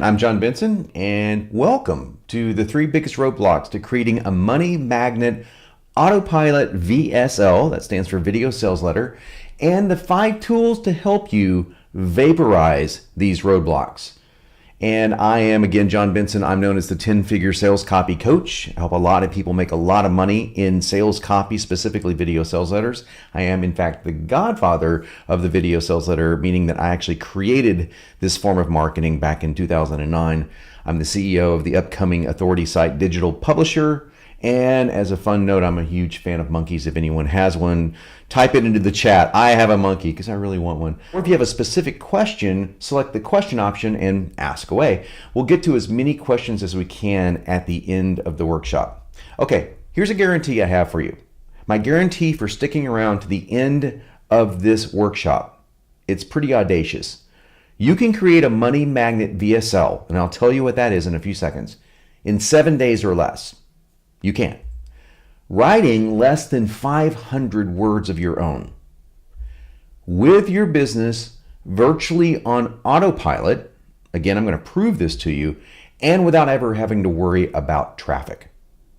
I'm John Benson, and welcome to the 3 biggest roadblocks to creating a money magnet Autopilot VSL, that stands for Video Sales Letter, and the 5 tools to help you vaporize these roadblocks. And I am, again, John Benson. I'm known as the 10-figure sales copy coach. I help a lot of people make a lot of money in sales copy, specifically video sales letters. I am, in fact, the godfather of the video sales letter, meaning that I actually created this form of marketing back in 2009. I'm the CEO of the upcoming authority site Digital Publisher. And as a fun note, I'm a huge fan of monkeys. If anyone has one, type it into the chat. I have a monkey because I really want one. Or if you have a specific question, select the question option and ask away. We'll get to as many questions as we can at the end of the workshop. Okay, here's a guarantee I have for you. My guarantee for sticking around to the end of this workshop. It's pretty audacious. You can create a money magnet VSL, and I'll tell you what that is in a few seconds, in 7 days or less. You can. Writing less than 500 words of your own. With your business virtually on autopilot, again, I'm going to prove this to you, and without ever having to worry about traffic.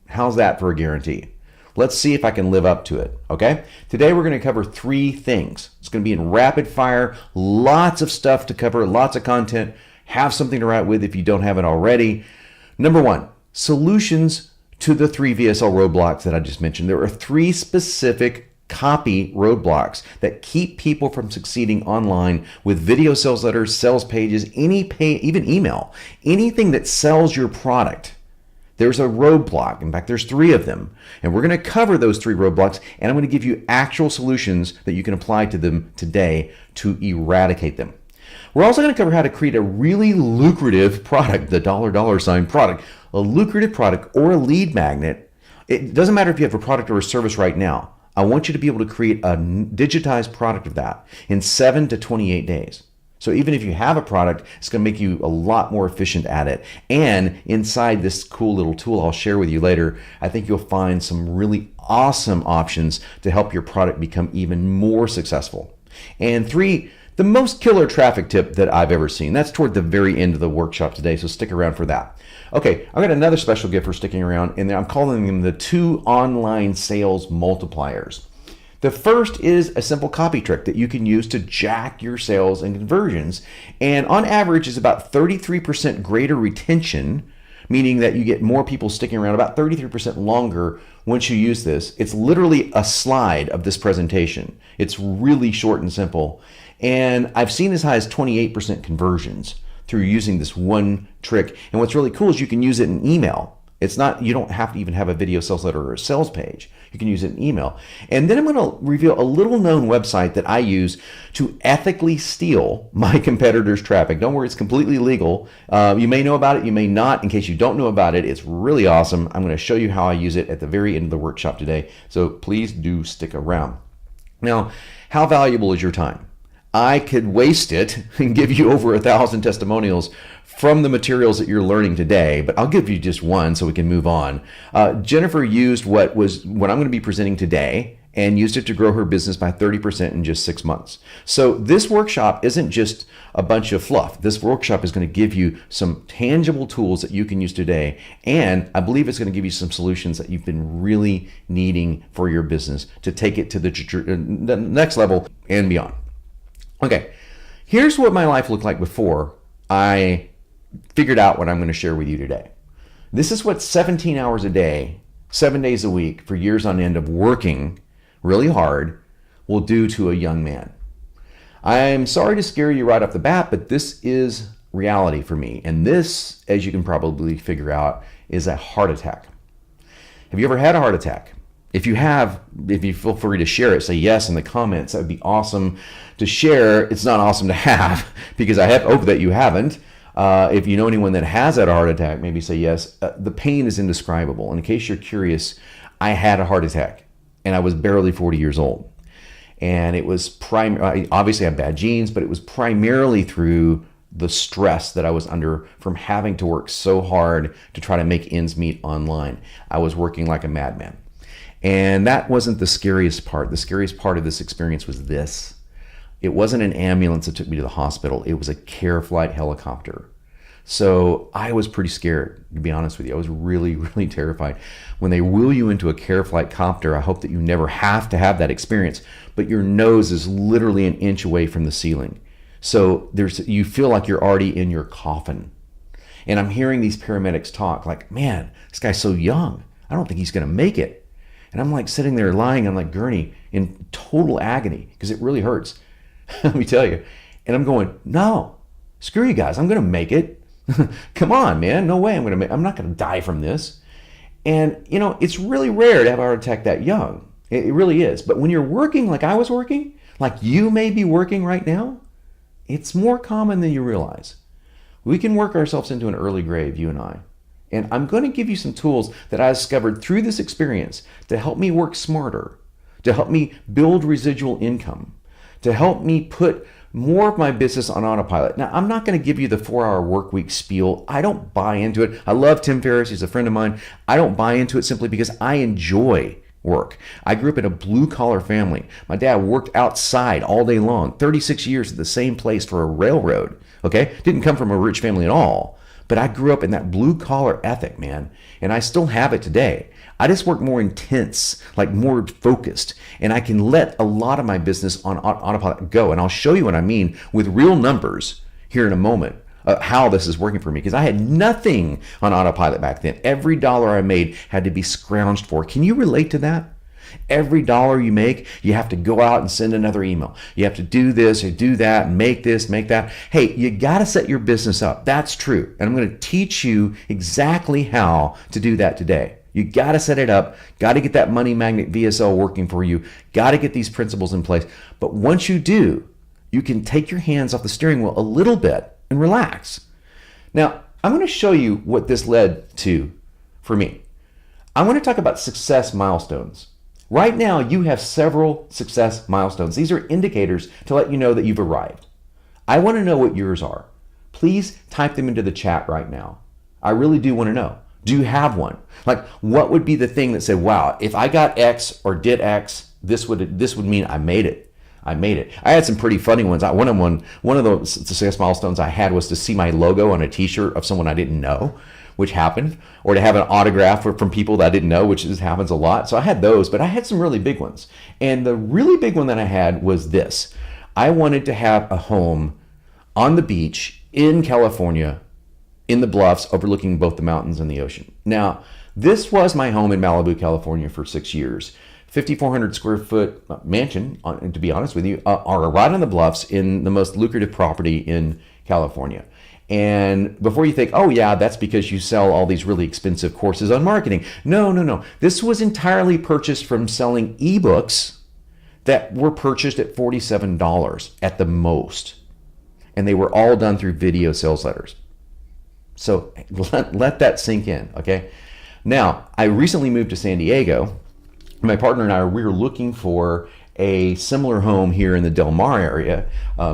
How's that for a guarantee? Let's see if I can live up to it, okay? Today we're going to cover 3 things. It's going to be in rapid fire, lots of stuff to cover, lots of content. Have something to write with if you don't have it already. Number 1, solutions to the 3 VSL roadblocks that I just mentioned. There are 3 specific copy roadblocks that keep people from succeeding online with video sales letters, sales pages, even email, anything that sells your product. There's a roadblock. In fact, there's 3 of them. And we're going to cover those 3 roadblocks, and I'm going to give you actual solutions that you can apply to them today to eradicate them. We're also going to cover how to create a really lucrative product, the $sign product, a lucrative product or a lead magnet. It doesn't matter if you have a product or a service right now. I want you to be able to create a digitized product of that in 7 to 28 days. So even if you have a product, it's going to make you a lot more efficient at it. And inside this cool little tool I'll share with you later, I think you'll find some really awesome options to help your product become even more successful. And 3, the most killer traffic tip that I've ever seen. That's toward the very end of the workshop today, so stick around for that. Okay, I've got another special gift for sticking around, and I'm calling them the 2 online sales multipliers. The first is a simple copy trick that you can use to jack your sales and conversions, and on average is about 33% greater retention, meaning that you get more people sticking around about 33% longer once you use this. It's literally a slide of this presentation. It's really short and simple. And I've seen as high as 28% conversions through using this one trick. And what's really cool is you can use it in email. It's not, you don't have to even have a video sales letter or a sales page. You can use it in email. And then I'm going to reveal a little known website that I use to ethically steal my competitors' traffic. Don't worry, it's completely legal. You may know about it, you may not. In case you don't know about it, it's really awesome. I'm going to show you how I use it at the very end of the workshop today. So please do stick around. Now, how valuable is your time? I could waste it and give you over 1,000 testimonials from the materials that you're learning today, but I'll give you just one so we can move on. Jennifer used what I'm going to be presenting today and used it to grow her business by 30% in just 6 months. So this workshop isn't just a bunch of fluff. This workshop is going to give you some tangible tools that you can use today, and I believe it's going to give you some solutions that you've been really needing for your business to take it to the next level and beyond. Okay, here's what my life looked like before I figured out what I'm going to share with you today. This is what 17 hours a day, 7 days a week for years on end of working really hard will do to a young man. I'm sorry to scare you right off the bat, but this is reality for me. And this, as you can probably figure out, is a heart attack. Have you ever had a heart attack? If you have, if you feel free to share it, say yes in the comments. That would be awesome to share. It's not awesome to have because I hope that you haven't. If you know anyone that has had a heart attack, maybe say yes. The pain is indescribable. And in case you're curious, I had a heart attack and I was barely 40 years old. And it was obviously I have bad genes, but it was primarily through the stress that I was under from having to work so hard to try to make ends meet online. I was working like a madman. And that wasn't the scariest part. The scariest part of this experience was this. It wasn't an ambulance that took me to the hospital. It was a care flight helicopter. So I was pretty scared, to be honest with you. I was really, really terrified. When they wheel you into a care flight copter, I hope that you never have to have that experience, but your nose is literally an inch away from the ceiling. So you feel like you're already in your coffin. And I'm hearing these paramedics talk like, man, this guy's so young. I don't think he's going to make it. And I'm like sitting there lying on like gurney in total agony because it really hurts. Let me tell you. And I'm going, no, screw you guys. I'm going to make it. Come on, man. No way I'm not going to die from this. And, it's really rare to have a heart attack that young. It really is. But when you're working like I was working, like you may be working right now, it's more common than you realize. We can work ourselves into an early grave, you and I. And I'm going to give you some tools that I discovered through this experience to help me work smarter, to help me build residual income, to help me put more of my business on autopilot. Now, I'm not going to give you the 4-hour work week spiel. I don't buy into it. I love Tim Ferriss. He's a friend of mine. I don't buy into it simply because I enjoy work. I grew up in a blue-collar family. My dad worked outside all day long, 36 years at the same place for a railroad, okay? Didn't come from a rich family at all, but I grew up in that blue-collar ethic, man, and I still have it today. I just work more intense, like more focused, and I can let a lot of my business on autopilot go, and I'll show you what I mean with real numbers here in a moment. How this is working for me, because I had nothing on autopilot back then. Every dollar I made had to be scrounged for. Can you relate to that? Every dollar you make, you have to go out and send another email. You have to do this or do that, and make this, make that. Hey, you got to set your business up. That's true. And I'm going to teach you exactly how to do that today. You got to set it up, got to get that money magnet VSL working for you, got to get these principles in place. But once you do, you can take your hands off the steering wheel a little bit and relax. Now, I'm going to show you what this led to for me. I want to talk about success milestones. Right now, you have several success milestones. These are indicators to let you know that you've arrived. I want to know what yours are. Please type them into the chat right now. I really do want to know. Do you have one? Like, what would be the thing that said, wow, if I got X or did X, this would mean I made it. I made it. I had some pretty funny ones. One of the success milestones I had was to see my logo on a t-shirt of someone I didn't know, which happened, or to have an autograph from people that I didn't know, which happens a lot. So I had those, but I had some really big ones. And the really big one that I had was this. I wanted to have a home on the beach in California, in the bluffs, overlooking both the mountains and the ocean. Now, this was my home in Malibu, California for 6 years. 5,400 square foot mansion, to be honest with you, are right on the bluffs in the most lucrative property in California. And before you think, oh yeah, that's because you sell all these really expensive courses on marketing. No. This was entirely purchased from selling ebooks that were purchased at $47 at the most. And they were all done through video sales letters. So let that sink in, okay? Now, I recently moved to San Diego. My partner and I, we were looking for a similar home here in the Del Mar area.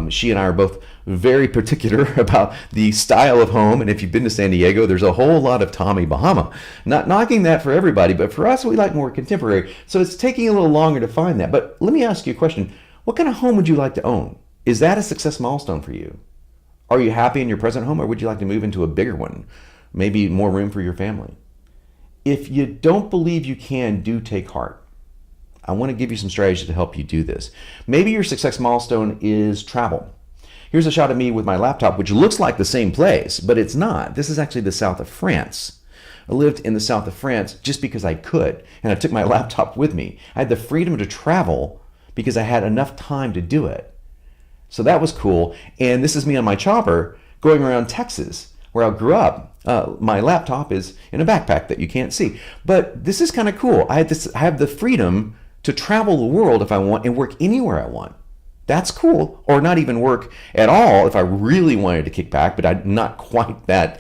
She and I are both very particular about the style of home. And if you've been to San Diego, there's a whole lot of Tommy Bahama. Not knocking that for everybody, but for us, we like more contemporary. So it's taking a little longer to find that. But let me ask you a question. What kind of home would you like to own? Is that a success milestone for you? Are you happy in your present home, or would you like to move into a bigger one? Maybe more room for your family. If you don't believe you can, do take heart. I want to give you some strategies to help you do this. Maybe your success milestone is travel. Here's a shot of me with my laptop, which looks like the same place, but it's not. This is actually the south of France. I lived in the south of France just because I could, and I took my laptop with me. I had the freedom to travel because I had enough time to do it. So that was cool. And this is me on my chopper going around Texas, where I grew up. My laptop is in a backpack that you can't see. But this is kind of cool. I have the freedom to travel the world if I want and work anywhere I want. That's cool. Or not even work at all if I really wanted to kick back, but I'm not quite that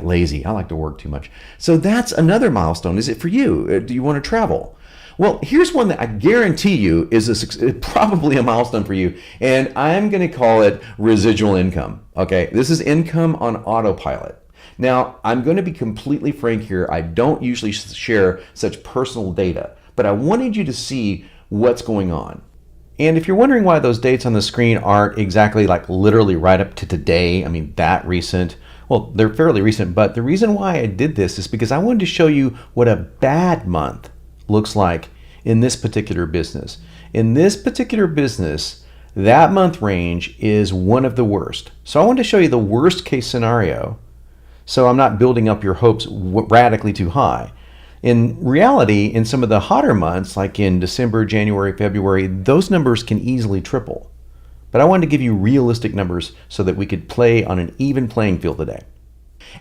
lazy. I like to work too much. So that's another milestone. Is it for you? Do you want to travel? Well, here's one that I guarantee you is probably a milestone for you, and I'm going to call it residual income. Okay, this is income on autopilot. Now, I'm going to be completely frank here. I don't usually share such personal data, but I wanted you to see what's going on. And if you're wondering why those dates on the screen aren't exactly like literally right up to today, I mean that recent, Well, they're fairly recent, but the reason why I did this is because I wanted to show you what a bad month looks like in this particular business. In this particular business, that month range is one of the worst. So I wanted to show you the worst case scenario so I'm not building up your hopes radically too high. In reality, in some of the hotter months, like in December, January, February, those numbers can easily triple. But I wanted to give you realistic numbers so that we could play on an even playing field today.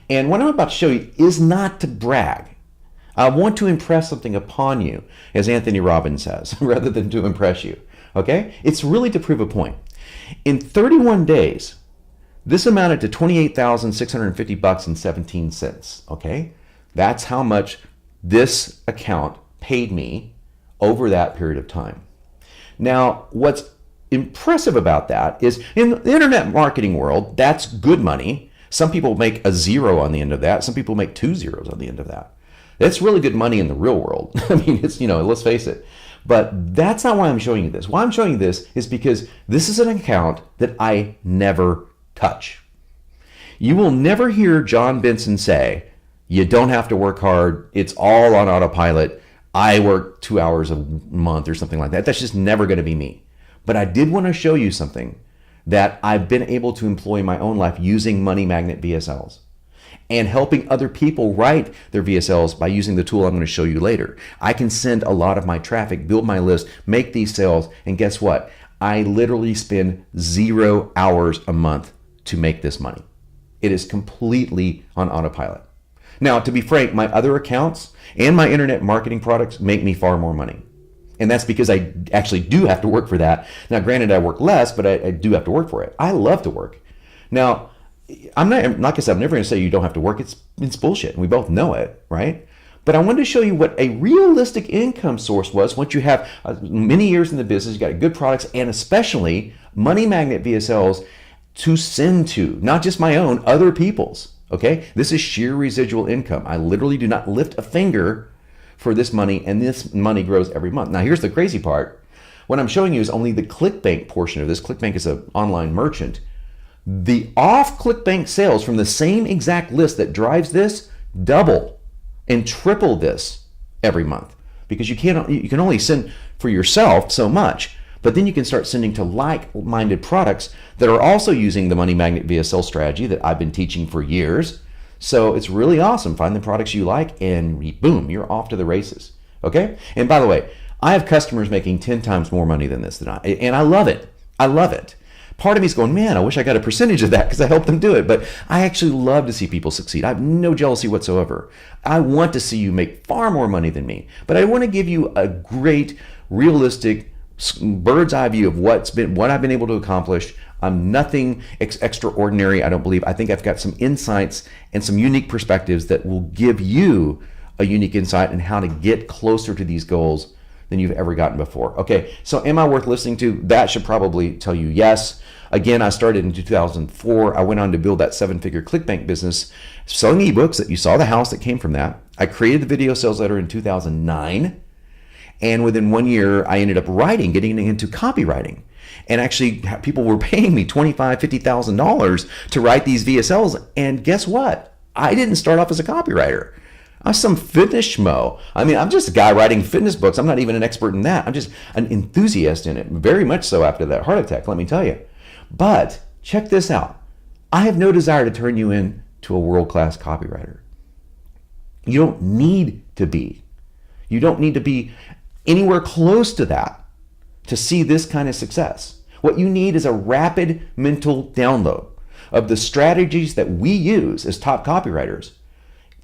And what I'm about to show you is not to brag. I want to impress something upon you, as Anthony Robbins says, rather than to impress you. Okay? It's really to prove a point. In 31 days, this amounted to $28,650.17. Okay? That's how much this account paid me over that period of time. Now, what's impressive about that is in the internet marketing world, that's good money. Some people make a zero on the end of that. Some people make 2 zeros on the end of that. That's really good money in the real world. I mean, it's, let's face it. But that's not why I'm showing you this. Why I'm showing you this is because this is an account that I never touch. You will never hear John Benson say, you don't have to work hard. It's all on autopilot. I work 2 hours a month or something like that. That's just never going to be me. But I did want to show you something that I've been able to employ in my own life using money magnet VSLs and helping other people write their VSLs by using the tool I'm going to show you later. I can send a lot of my traffic, build my list, make these sales, and guess what? I literally spend 0 hours a month to make this money. It is completely on autopilot. Now, to be frank, my other accounts and my internet marketing products make me far more money. And that's because I actually do have to work for that. Now, granted, I work less, but I do have to work for it. I love to work. Now, I'm not, like I said, I'm never going to say you don't have to work. It's bullshit. And we both know it, right? But I wanted to show you what a realistic income source was once you have many years in the business, you got good products, and especially money magnet VSLs to send to, not just my own, other people's. Okay? This is sheer residual income. I literally do not lift a finger for this money, and this money grows every month. Now, here's the crazy part. What I'm showing you is only the ClickBank portion of this. ClickBank is an online merchant. The off ClickBank sales from the same exact list that drives this double and triple this every month, because you can only send for yourself so much, but then you can start sending to like-minded products that are also using the money magnet VSL strategy that I've been teaching for years. So it's really awesome. Find the products you like and boom, you're off to the races. Okay? And by the way, I have customers making 10 times more money than this and I love it. I love it. Part of me is going, man, I wish I got a percentage of that because I helped them do it. But I actually love to see people succeed. I have no jealousy whatsoever. I want to see you make far more money than me. But I want to give you a great, realistic, bird's eye view of what I've been able to accomplish. I'm nothing extraordinary, I don't believe. I think I've got some insights and some unique perspectives that will give you a unique insight in how to get closer to these goals than you've ever gotten before. Okay, so am I worth listening to? That should probably tell you yes. Again, I started in 2004. I went on to build that 7-figure ClickBank business, selling ebooks that you saw the house that came from that. I created the video sales letter in 2009. And within 1 year, I ended up getting into copywriting. And actually, people were paying me $25,000, $50,000 to write these VSLs. And guess what? I didn't start off as a copywriter. I'm some fitness schmo. I mean, I'm just a guy writing fitness books. I'm not even an expert in that. I'm just an enthusiast in it. Very much so after that heart attack, let me tell you. But check this out. I have no desire to turn you into a world-class copywriter. You don't need to be. You don't need to be anywhere close to that to see this kind of success. What you need is a rapid mental download of the strategies that we use as top copywriters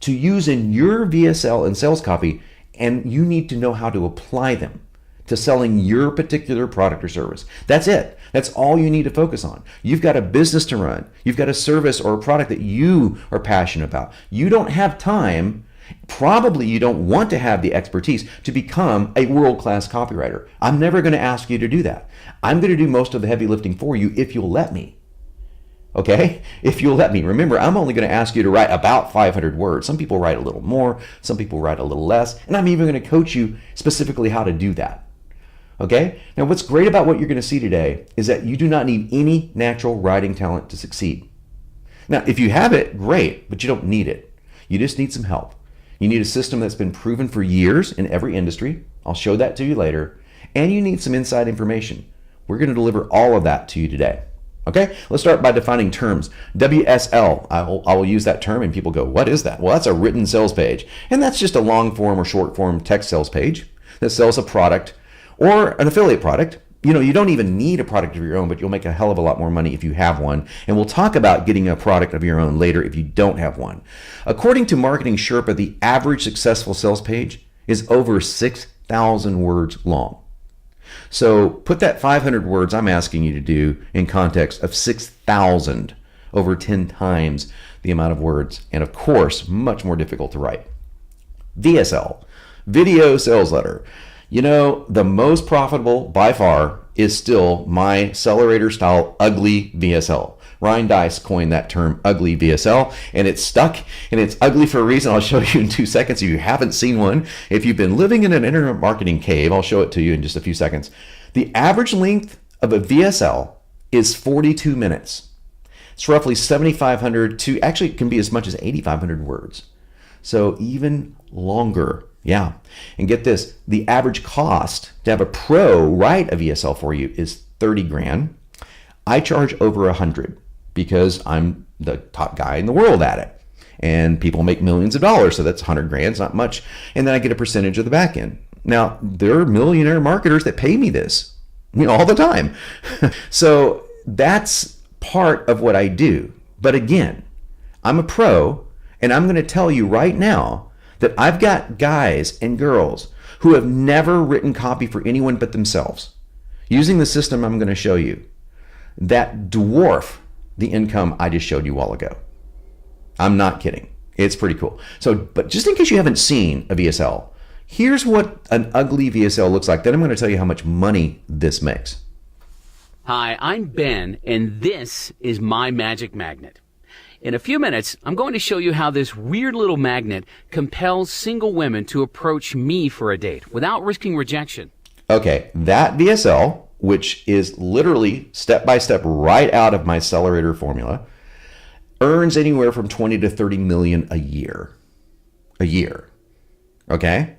to use in your VSL and sales copy, and you need to know how to apply them to selling your particular product or service. That's it. That's all you need to focus on. You've got a business to run. You've got a service or a product that you are passionate about. You don't have time. Probably you don't want to have the expertise to become a world-class copywriter. I'm never going to ask you to do that. I'm going to do most of the heavy lifting for you if you'll let me. Okay? If you'll let me. Remember, I'm only going to ask you to write about 500 words. Some people write a little more. Some people write a little less. And I'm even going to coach you specifically how to do that. Okay? Now, what's great about what you're going to see today is that you do not need any natural writing talent to succeed. Now, if you have it, great, but you don't need it. You just need some help. You need a system that's been proven for years in every industry. I'll show that to you later. And you need some inside information. We're going to deliver all of that to you today. Okay, let's start by defining terms. WSL, I will use that term and people go, what is that? Well, that's a written sales page. And that's just a long form or short form text sales page that sells a product or an affiliate product. You know, you don't even need a product of your own, but you'll make a hell of a lot more money if you have one. And we'll talk about getting a product of your own later if you don't have one. According to Marketing Sherpa, the average successful sales page is over 6,000 words long. So put that 500 words I'm asking you to do in context of 6,000, over 10 times the amount of words, and of course, much more difficult to write. VSL, video sales letter. You know, the most profitable by far is still my Sellerator style ugly VSL. Ryan Dice coined that term, ugly VSL, and it's stuck, and it's ugly for a reason. I'll show you in 2 seconds if you haven't seen one. If you've been living in an internet marketing cave, I'll show it to you in just a few seconds. The average length of a VSL is 42 minutes. It's roughly 7,500 to, actually it can be as much as 8,500 words. So even longer. Yeah. And get this, the average cost to have a pro write a VSL for you is 30 grand. I charge over 100 because I'm the top guy in the world at it. And people make millions of dollars, so that's 100 grand, it's not much. And then I get a percentage of the back end. Now, there are millionaire marketers that pay me this, you know, all the time. So that's part of what I do. But again, I'm a pro, and I'm going to tell you right now that I've got guys and girls who have never written copy for anyone but themselves, using the system I'm going to show you, that dwarf the income I just showed you a while ago. I'm not kidding. It's pretty cool. So, but just in case you haven't seen a VSL, here's what an ugly VSL looks like. Then I'm going to tell you how much money this makes. Hi, I'm Ben, and this is my magic magnet. In a few minutes, I'm going to show you how this weird little magnet compels single women to approach me for a date without risking rejection. Okay, that VSL, which is literally step-by-step right out of my Sellerator formula, earns anywhere from 20 to 30 million a year. A year. Okay?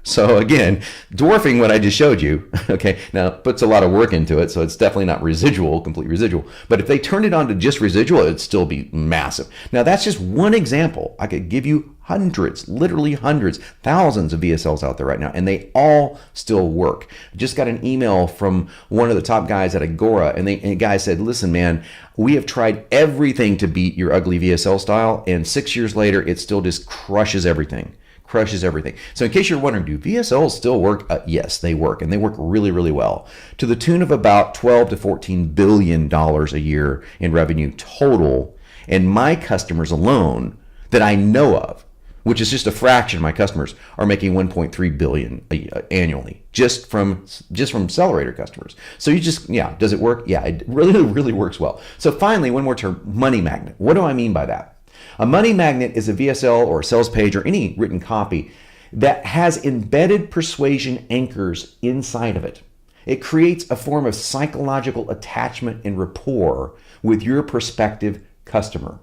So again, dwarfing what I just showed you, okay, now it puts a lot of work into it, so it's definitely not residual, complete residual. But if they turned it on to just residual, it'd still be massive. Now that's just one example. I could give you hundreds, literally hundreds, thousands of VSLs out there right now, and they all still work. I just got an email from one of the top guys at Agora, and the guy said, listen, man, we have tried everything to beat your ugly VSL style, and 6 years later, it still just crushes everything. Crushes everything. So in case you're wondering, do VSLs still work? Yes, they work, and they work really, really well, to the tune of about 12 to 14 billion dollars a year in revenue total. And my customers alone that I know of, which is just a fraction of my customers, are making 1.3 billion annually just from Sellerator customers. So you just, yeah, does it work? Yeah, it really, really works well. So finally, one more term, money magnet. What do I mean by that? A money magnet is a VSL or a sales page or any written copy that has embedded persuasion anchors inside of it. It creates a form of psychological attachment and rapport with your prospective customer.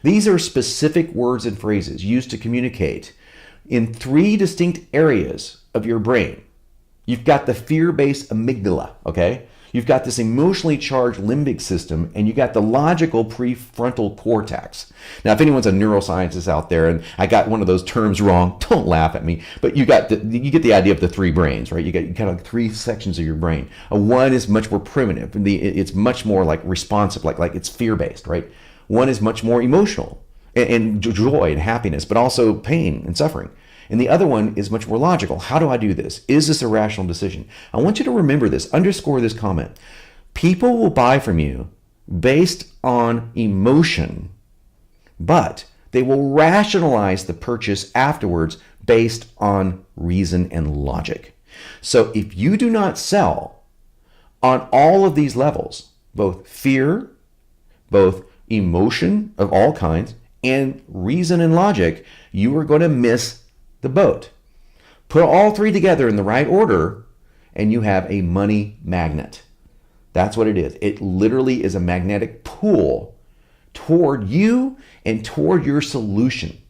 These are specific words and phrases used to communicate in 3 distinct areas of your brain. You've got the fear-based amygdala, okay? You've got this emotionally charged limbic system, and you got the logical prefrontal cortex. Now, if anyone's a neuroscientist out there, and I got one of those terms wrong, don't laugh at me, but you get the idea of the 3 brains, right? You got kind of like 3 sections of your brain. One is much more primitive. It's much more like responsive, like it's fear-based, right? One is much more emotional and joy and happiness, but also pain and suffering. And the other one is much more logical. How do I do this? Is this a rational decision? I want you to remember this, underscore this comment. People will buy from you based on emotion, but they will rationalize the purchase afterwards based on reason and logic. So if you do not sell on all of these levels, both fear, both emotion of all kinds, and reason and logic, you are going to miss the boat. Put all 3 together in the right order, and you have a money magnet. That's what it is. It literally is a magnetic pull toward you and toward your solution.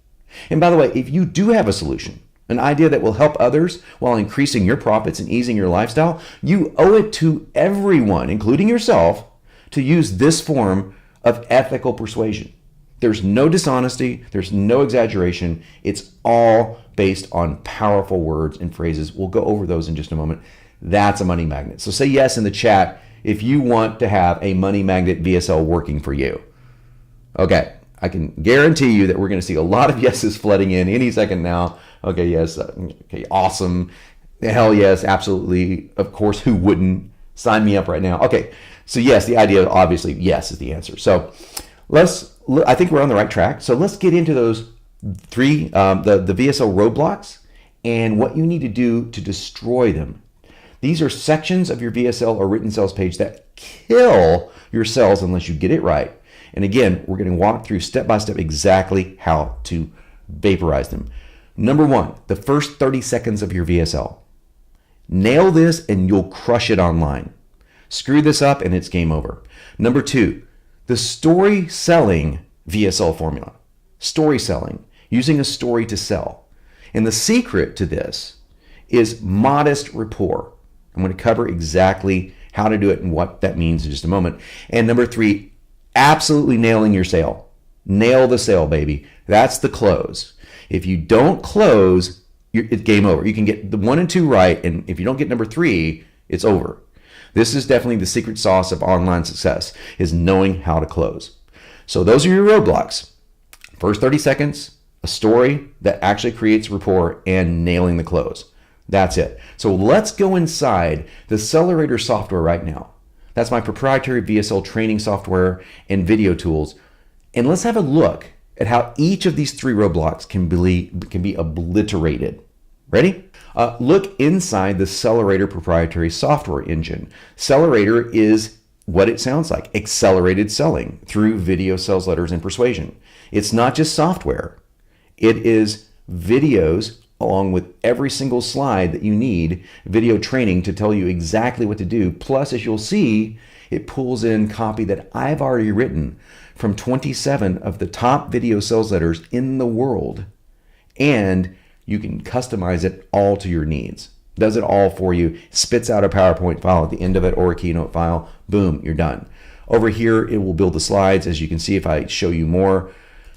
And by the way, if you do have a solution, an idea that will help others while increasing your profits and easing your lifestyle, you owe it to everyone, including yourself, to use this form of ethical persuasion. There's no dishonesty, there's no exaggeration. It's all based on powerful words and phrases. We'll go over those in just a moment. That's a money magnet. So say yes in the chat if you want to have a money magnet VSL working for you. Okay, I can guarantee you that we're going to see a lot of yeses flooding in any second now. Okay, yes. Okay, awesome. Hell yes, absolutely. Of course, who wouldn't? Sign me up right now. Okay, so yes, the idea, obviously, yes is the answer. So I think we're on the right track. So let's get into those three, the VSL roadblocks and what you need to do to destroy them. These are sections of your VSL or written sales page that kill your sales unless you get it right. And again, we're going to walk through step by step exactly how to vaporize them. Number one, the first 30 seconds of your VSL. Nail this and you'll crush it online. Screw this up and it's game over. Number two, the story selling VSL formula. Story selling, using a story to sell. And the secret to this is modest rapport. I'm going to cover exactly how to do it and what that means in just a moment. And number three, absolutely nailing your sale. Nail the sale, baby. That's the close. If you don't close, it's game over. You can get the 1 and 2 right, and if you don't get number 3, it's over. This is definitely the secret sauce of online success, is knowing how to close. So those are your roadblocks. First 30 seconds, a story that actually creates rapport, and nailing the close. That's it. So let's go inside the Sellerator software right now. That's my proprietary VSL training software and video tools. And let's have a look at how each of these 3 roadblocks can be obliterated. Ready? Look inside the Sellerator proprietary software engine. Sellerator is what it sounds like, accelerated selling through video, sales letters, and persuasion. It's not just software. It is videos along with every single slide that you need, video training to tell you exactly what to do. Plus, as you'll see, it pulls in copy that I've already written from 27 of the top video sales letters in the world. And you can customize it all to your needs. Does it all for you, spits out a PowerPoint file at the end of it or a Keynote file. Boom, you're done. Over here, it will build the slides. As you can see, if I show you more,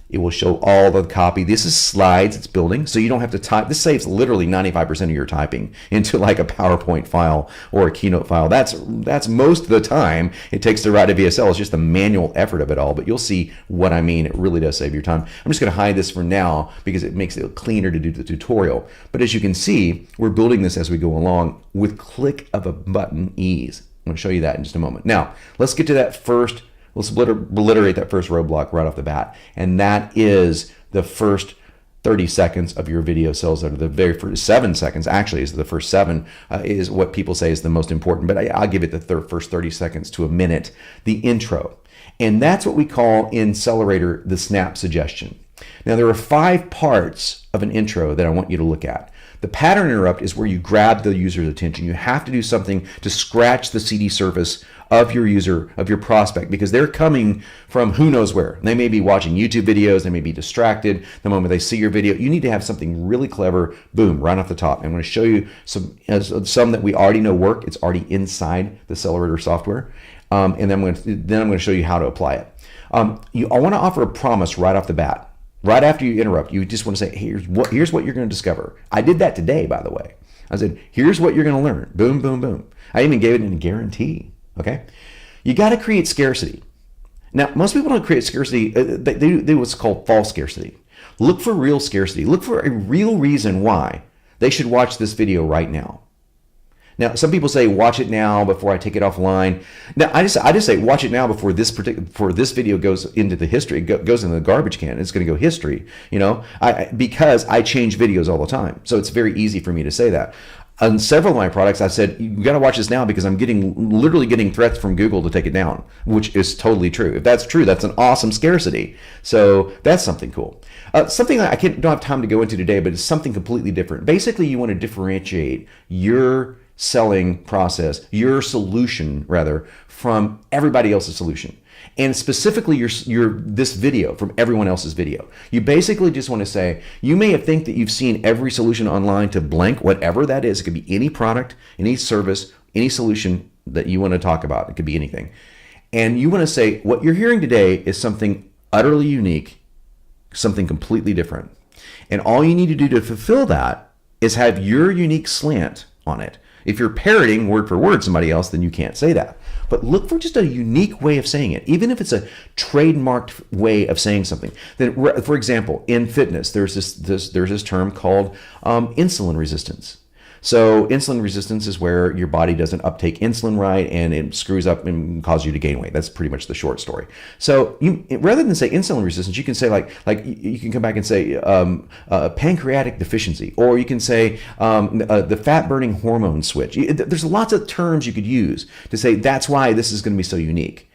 it will show all the copy. This is slides it's building, so you don't have to type. This saves literally 95% of your typing into like a PowerPoint file or a Keynote file. That's most of the time it takes to write a VSL. It's just the manual effort of it all, but you'll see what I mean. It really does save your time. I'm just going to hide this for now because it makes it cleaner to do the tutorial. But as you can see, we're building this as we go along with click of a button ease. I'm going to show you that in just a moment. Now, let's get to that first. Let's obliterate that first roadblock right off the bat. And that is the first 30 seconds of your video sales letter. The very first 7 seconds, actually, is the first 7, is what people say is the most important. But I'll give it the first 30 seconds to a minute, the intro. And that's what we call in Sellerator the snap suggestion. Now, there are 5 parts of an intro that I want you to look at. The pattern interrupt is where you grab the user's attention. You have to do something to scratch the CD surface of your user, of your prospect, because they're coming from who knows where. They may be watching YouTube videos, they may be distracted the moment they see your video. You need to have something really clever, boom, right off the top. I'm going to show you some that we already know work. It's already inside the Sellerator software. And then I'm going to show you how to apply it. I want to offer a promise right off the bat. Right after you interrupt, you just want to say, here's what you're going to discover. I did that today, by the way. I said, here's what you're going to learn. Boom, boom, boom. I even gave it in a guarantee. Okay? You got to create scarcity. Now, most people don't create scarcity. They do what's called false scarcity. Look for real scarcity. Look for a real reason why they should watch this video right now. Now, some people say, watch it now before I take it offline. Now, I just say, watch it now before this video goes into the history, goes into the garbage can. It's going to go history, because I change videos all the time. So it's very easy for me to say that. On several of my products, I said, you got to watch this now because I'm literally getting threats from Google to take it down, which is totally true. If that's true, that's an awesome scarcity. So that's something cool. Something that don't have time to go into today, but it's something completely different. Basically, you want to differentiate your selling process, your solution rather, from everybody else's solution. and specifically your this video from everyone else's video. You basically just want to say, you may think that you've seen every solution online to blank, whatever that is. It could be any product, any service, any solution that you want to talk about. It could be anything. And you want to say, what you're hearing today is something utterly unique, something completely different. And all you need to do to fulfill that is have your unique slant on it. If you're parroting word for word somebody else, then you can't say that. But look for just a unique way of saying it, even if it's a trademarked way of saying something. Then, for example, in fitness, there's this term called insulin resistance. So insulin resistance is where your body doesn't uptake insulin right, and it screws up and causes you to gain weight. That's pretty much the short story. So rather than say insulin resistance, you can say like you can come back and say pancreatic deficiency, or you can say the fat burning hormone switch. There's lots of terms you could use to say that's why this is going to be so unique,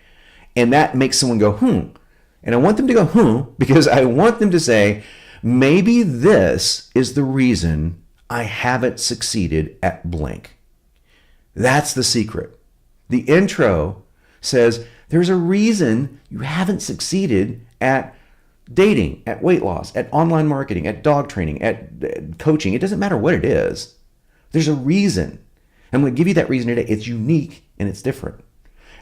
and that makes someone go and I want them to go because I want them to say, maybe this is the reason I haven't succeeded at blank. That's the secret. The intro says there's a reason you haven't succeeded at dating, at weight loss, at online marketing, at dog training, at coaching. It doesn't matter what it is. There's a reason. I'm going to give you that reason today. It's unique and it's different.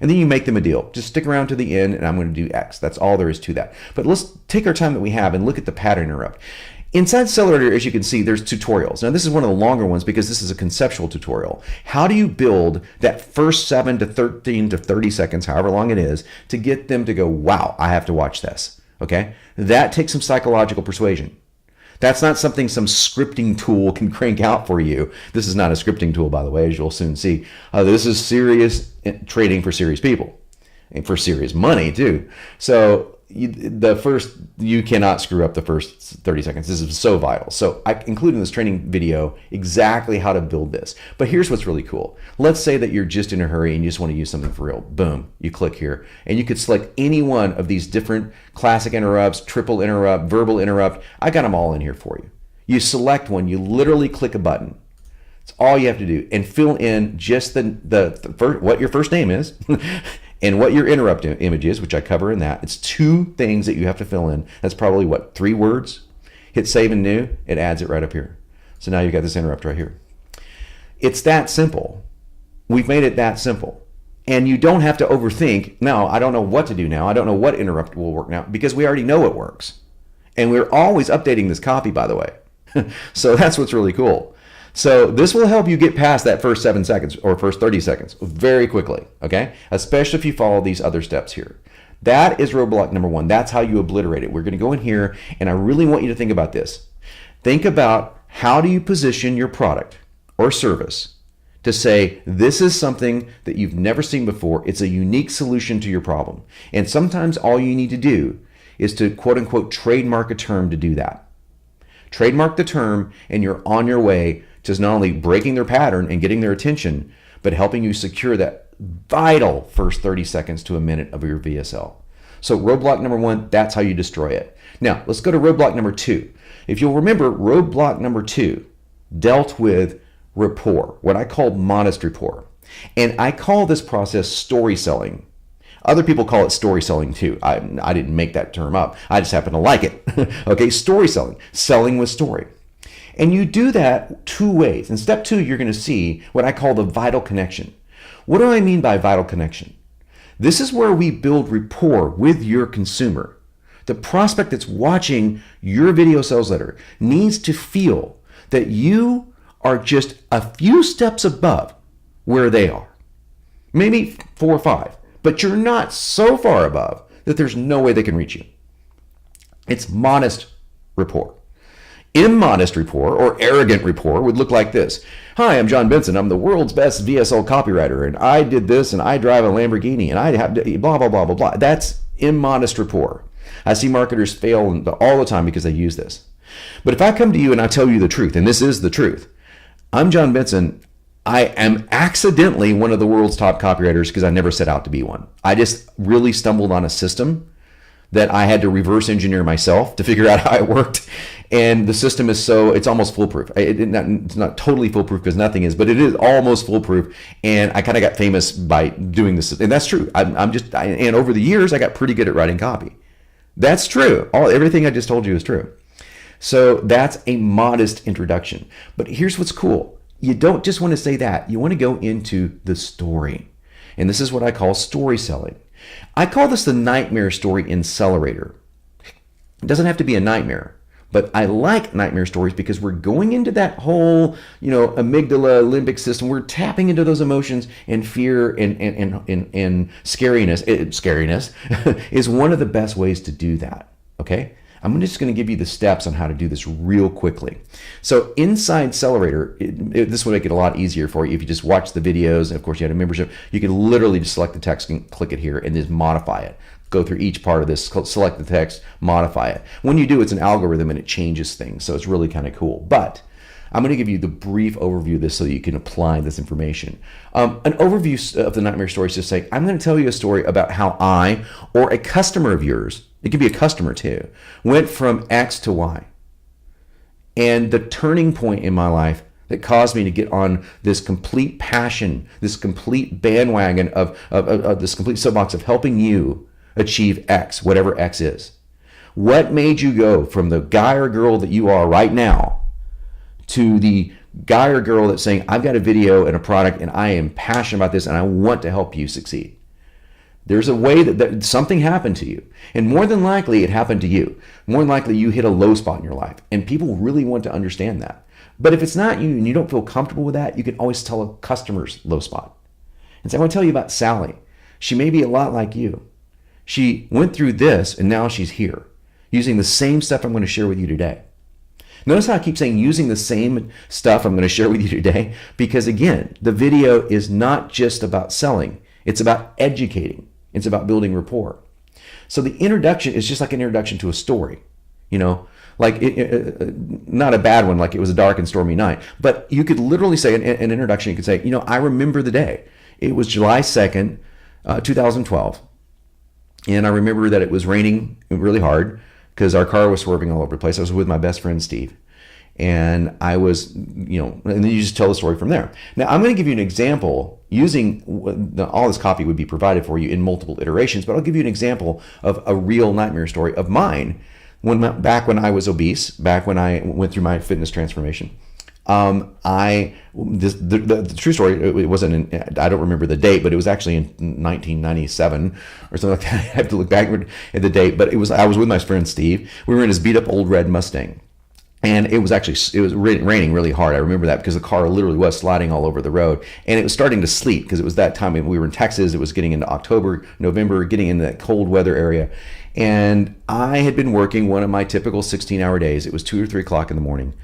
And then you make them a deal. Just stick around to the end and I'm going to do X. That's all there is to that. But let's take our time that we have and look at the pattern interrupt. Inside Sellerator, as you can see, there's tutorials. Now, this is one of the longer ones because this is a conceptual tutorial. How do you build that first 7 to 13 to 30 seconds, however long it is, to get them to go, wow, I have to watch this, okay? That takes some psychological persuasion. That's not something some scripting tool can crank out for you. This is not a scripting tool, by the way, as you'll soon see. This is serious trading for serious people and for serious money, too. So you cannot screw up the first 30 seconds. This is so vital. So I include in this training video exactly how to build this. But here's what's really cool. Let's say that you're just in a hurry and you just want to use something for real. Boom, you click here. And you could select any one of these different classic interrupts, triple interrupt, verbal interrupt. I got them all in here for you. You select one, you literally click a button. It's all you have to do. And fill in just the first, what your first name is. And what your interrupt image is, which I cover in that. It's 2 things that you have to fill in. That's probably, 3 words? Hit save and new, it adds it right up here. So now you've got this interrupt right here. It's that simple. We've made it that simple. And you don't have to overthink, no, I don't know what to do now. I don't know what interrupt will work now, because we already know it works. And we're always updating this copy, by the way. So that's what's really cool. So this will help you get past that first 7 seconds or first 30 seconds very quickly, okay? Especially if you follow these other steps here. That is roadblock number 1. That's how you obliterate it. We're going to go in here, and I really want you to think about this. Think about how do you position your product or service to say, this is something that you've never seen before. It's a unique solution to your problem. And sometimes all you need to do is to, quote unquote, trademark a term to do that. Trademark the term, and you're on your way to not only breaking their pattern and getting their attention, but helping you secure that vital first 30 seconds to a minute of your VSL. So roadblock number 1, that's how you destroy it. Now, let's go to roadblock number 2. If you'll remember, roadblock number 2 dealt with rapport, what I call modest rapport. And I call this process story selling. Other people call it story selling too. I didn't make that term up. I just happen to like it. Okay, story selling, selling with story. And you do that 2 ways. In step 2, you're going to see what I call the vital connection. What do I mean by vital connection? This is where we build rapport with your consumer. The prospect that's watching your video sales letter needs to feel that you are just a few steps above where they are. Maybe 4 or 5, but you're not so far above that there's no way they can reach you. It's modest rapport. Immodest rapport or arrogant rapport would look like this. Hi, I'm John Benson. I'm the world's best VSL copywriter, and I did this, and I drive a Lamborghini, and I have blah, blah, blah, blah, blah. That's immodest rapport. I see marketers fail all the time because they use this. But if I come to you and I tell you the truth, and this is the truth, I'm John Benson. I am accidentally one of the world's top copywriters because I never set out to be one. I just really stumbled on a system that I had to reverse engineer myself to figure out how it worked. And the system is it's almost foolproof. It's not totally foolproof because nothing is, but it is almost foolproof. And I kind of got famous by doing this. And that's true. And over the years, I got pretty good at writing copy. That's true. Everything I just told you is true. So that's a modest introduction. But here's what's cool. You don't just want to say that. You want to go into the story. And this is what I call story selling. I call this the nightmare story in Sellerator. It doesn't have to be a nightmare, but I like nightmare stories because we're going into that whole, amygdala, limbic system. We're tapping into those emotions, and fear and scariness. Scariness is one of the best ways to do that. Okay? I'm just going to give you the steps on how to do this real quickly. So inside Sellerator, this will make it a lot easier for you if you just watch the videos. And of course, you had a membership. You can literally just select the text and click it here and just modify it. Go through each part of this, select the text, modify it. When you do, it's an algorithm and it changes things. So it's really kind of cool. But I'm going to give you the brief overview of this so that you can apply this information. An overview of the nightmare story is just saying, I'm going to tell you a story about how I or a customer of yours, it could be a customer too, went from X to Y. And the turning point in my life that caused me to get on this complete passion, this complete bandwagon of this complete soapbox of helping you achieve X, whatever X is. What made you go from the guy or girl that you are right now to the guy or girl that's saying, I've got a video and a product and I am passionate about this and I want to help you succeed? There's a way that something happened to you. And more than likely, it happened to you. More than likely, you hit a low spot in your life. And people really want to understand that. But if it's not you and you don't feel comfortable with that, you can always tell a customer's low spot. And so I want to tell you about Sally. She may be a lot like you. She went through this and now she's here, using the same stuff I'm going to share with you today. Notice how I keep saying using the same stuff I'm going to share with you today, because again, the video is not just about selling. It's about educating. It's about building rapport. So the introduction is just like an introduction to a story, like not a bad one, like it was a dark and stormy night, but you could literally say an introduction. You could say, I remember the day. It was July 2nd, 2012. And I remember that it was raining really hard because our car was swerving all over the place. I was with my best friend, Steve. And I was, and then you just tell the story from there. Now, I'm going to give you an example using, all this copy would be provided for you in multiple iterations, but I'll give you an example of a real nightmare story of mine back when I was obese, back when I went through my fitness transformation. The true story, it wasn't I don't remember the date, but it was actually in 1997 or something like that. I have to look backward at the date, but I was with my friend Steve. We were in his beat up old red Mustang. And it was raining really hard. I remember that because the car literally was sliding all over the road. And it was starting to sleet because it was that time. We were in Texas. It was getting into October, November, getting into that cold weather area. And I had been working one of my typical 16-hour days. It was 2 or 3 o'clock in the morning.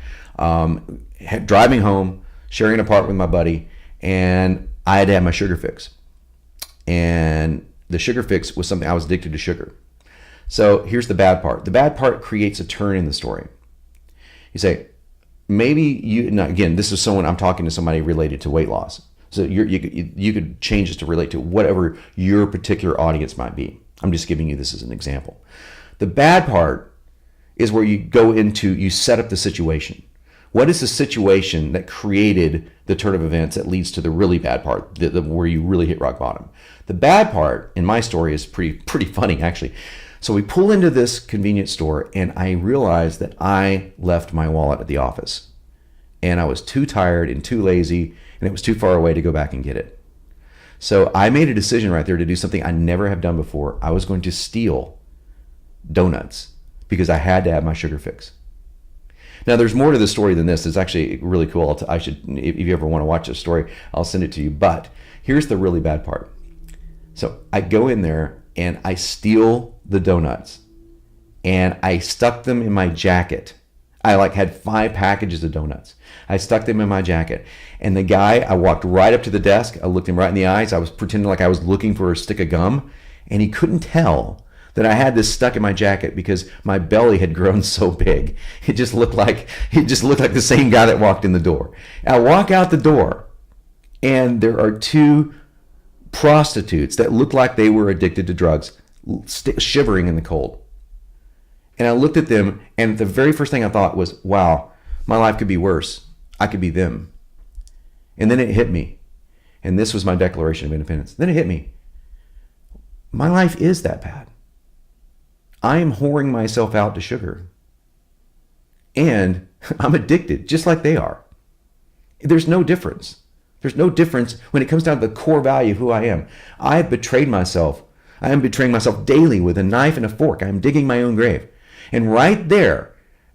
Driving home, sharing an apartment with my buddy. And I had to have my sugar fix. And the sugar fix was something I was addicted to sugar. So here's the bad part. The bad part creates a turn in the story. You say, again, this is someone, I'm talking to somebody related to weight loss. So you could change this to relate to whatever your particular audience might be. I'm just giving you this as an example. The bad part is where you set up the situation. What is the situation that created the turn of events that leads to the really bad part, where you really hit rock bottom? The bad part in my story is pretty funny, actually. So we pull into this convenience store and I realized that I left my wallet at the office. And I was too tired and too lazy and it was too far away to go back and get it. So I made a decision right there to do something I never have done before. I was going to steal donuts because I had to have my sugar fix. Now there's more to the story than this. It's actually really cool. If you ever want to watch this story, I'll send it to you. But here's the really bad part. So I go in there and I steal the donuts and I stuck them in my jacket. I had 5 packages of donuts. I stuck them in my jacket. And the guy, I walked right up to the desk. I looked him right in the eyes. I was pretending like I was looking for a stick of gum. And he couldn't tell that I had this stuck in my jacket because my belly had grown so big. It just looked like the same guy that walked in the door. I walk out the door and there are 2 prostitutes that looked like they were addicted to drugs shivering in the cold. And I looked at them, and the very first thing I thought was, wow, my life could be worse. I could be them. And then it hit me. And this was my declaration of independence. Then it hit me. My life is that bad. I am whoring myself out to sugar. And I'm addicted, just like they are. There's no difference. There's no difference when it comes down to the core value of who I am. I have betrayed myself. I am betraying myself daily with a knife and a fork. I am digging my own grave. And right there,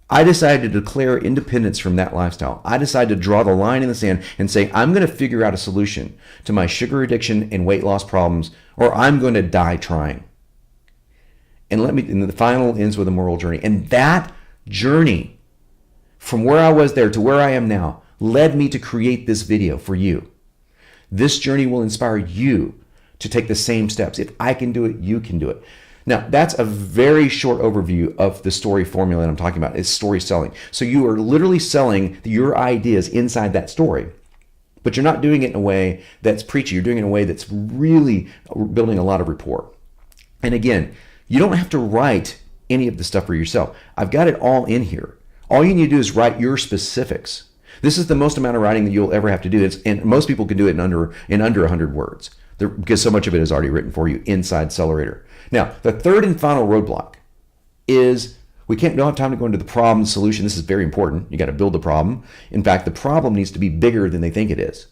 I decided to declare independence from that lifestyle. I decided to draw the line in the sand and say, I'm going to figure out a solution to my sugar addiction and weight loss problems, or I'm going to die trying. And the final ends with a moral journey. And that journey, from where I was there to where I am now, led me to create this video for you. This journey will inspire you to take the same steps. If I can do it, you can do it. Now, that's a very short overview of the story formula that I'm talking about. It's story selling. So you are literally selling your ideas inside that story, but you're not doing it in a way that's preachy. You're doing it in a way that's really building a lot of rapport. And again, you don't have to write any of the stuff for yourself. I've got it all in here. All you need to do is write your specifics. This is the most amount of writing that you'll ever have to do. And most people can do it in under 100 words because so much of it is already written for you inside Sellerator. Now, the third and final roadblock is we don't have time to go into the problem solution. This is very important. You got to build the problem. In fact, the problem needs to be bigger than they think it is.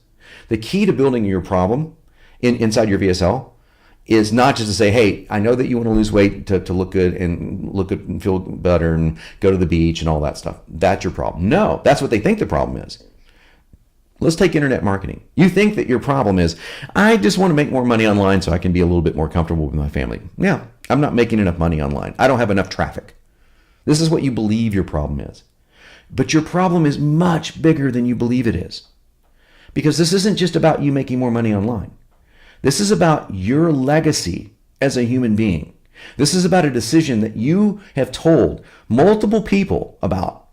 The key to building your problem inside your VSL is not just to say, hey, I know that you want to lose weight to look good and feel better and go to the beach and all that stuff. That's your problem. No, that's what they think the problem is. Let's take internet marketing. You think that your problem is, I just want to make more money online so I can be a little bit more comfortable with my family. Yeah, I'm not making enough money online. I don't have enough traffic. This is what you believe your problem is. But your problem is much bigger than you believe it is. Because this isn't just about you making more money online. This is about your legacy as a human being. This is about a decision that you have told multiple people about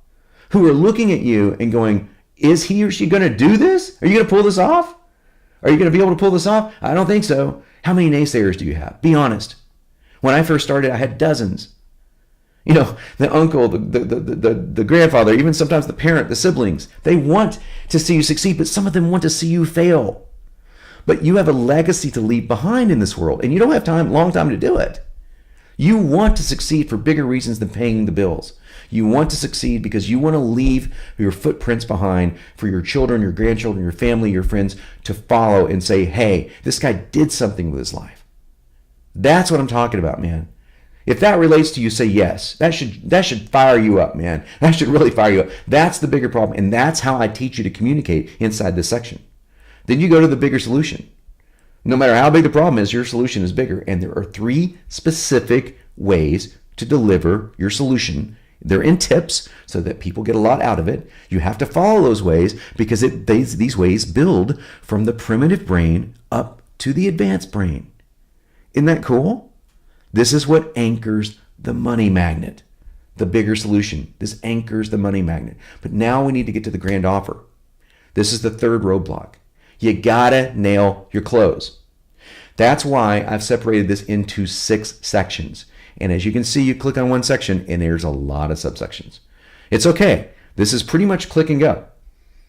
who are looking at you and going, is he or she going to do this? Are you going to pull this off? Are you going to be able to pull this off? I don't think so. How many naysayers do you have? Be honest. When I first started, I had dozens. You know, the uncle, the grandfather, even sometimes the parent, the siblings, they want to see you succeed, but some of them want to see you fail. But you have a legacy to leave behind in this world, and you don't have long time to do it. You want to succeed for bigger reasons than paying the bills. You want to succeed because you want to leave your footprints behind for your children, your grandchildren, your family, your friends to follow and say, hey, this guy did something with his life. That's what I'm talking about, man. If that relates to you, say yes. That should fire you up, man. That should really fire you up. That's the bigger problem, and that's how I teach you to communicate inside this section. Then you go to the bigger solution. No matter how big the problem is, your solution is bigger, and there are 3 specific ways to deliver your solution. They're in tips so that people get a lot out of it. You have to follow those ways because these ways build from the primitive brain up to the advanced brain. Isn't that cool? This is what anchors the money magnet, the bigger solution. This anchors the money magnet. But now we need to get to the grand offer. This is the third roadblock. You gotta nail your close. That's why I've separated this into 6 sections. And as you can see, you click on one section and there's a lot of subsections. It's okay. This is pretty much click and go.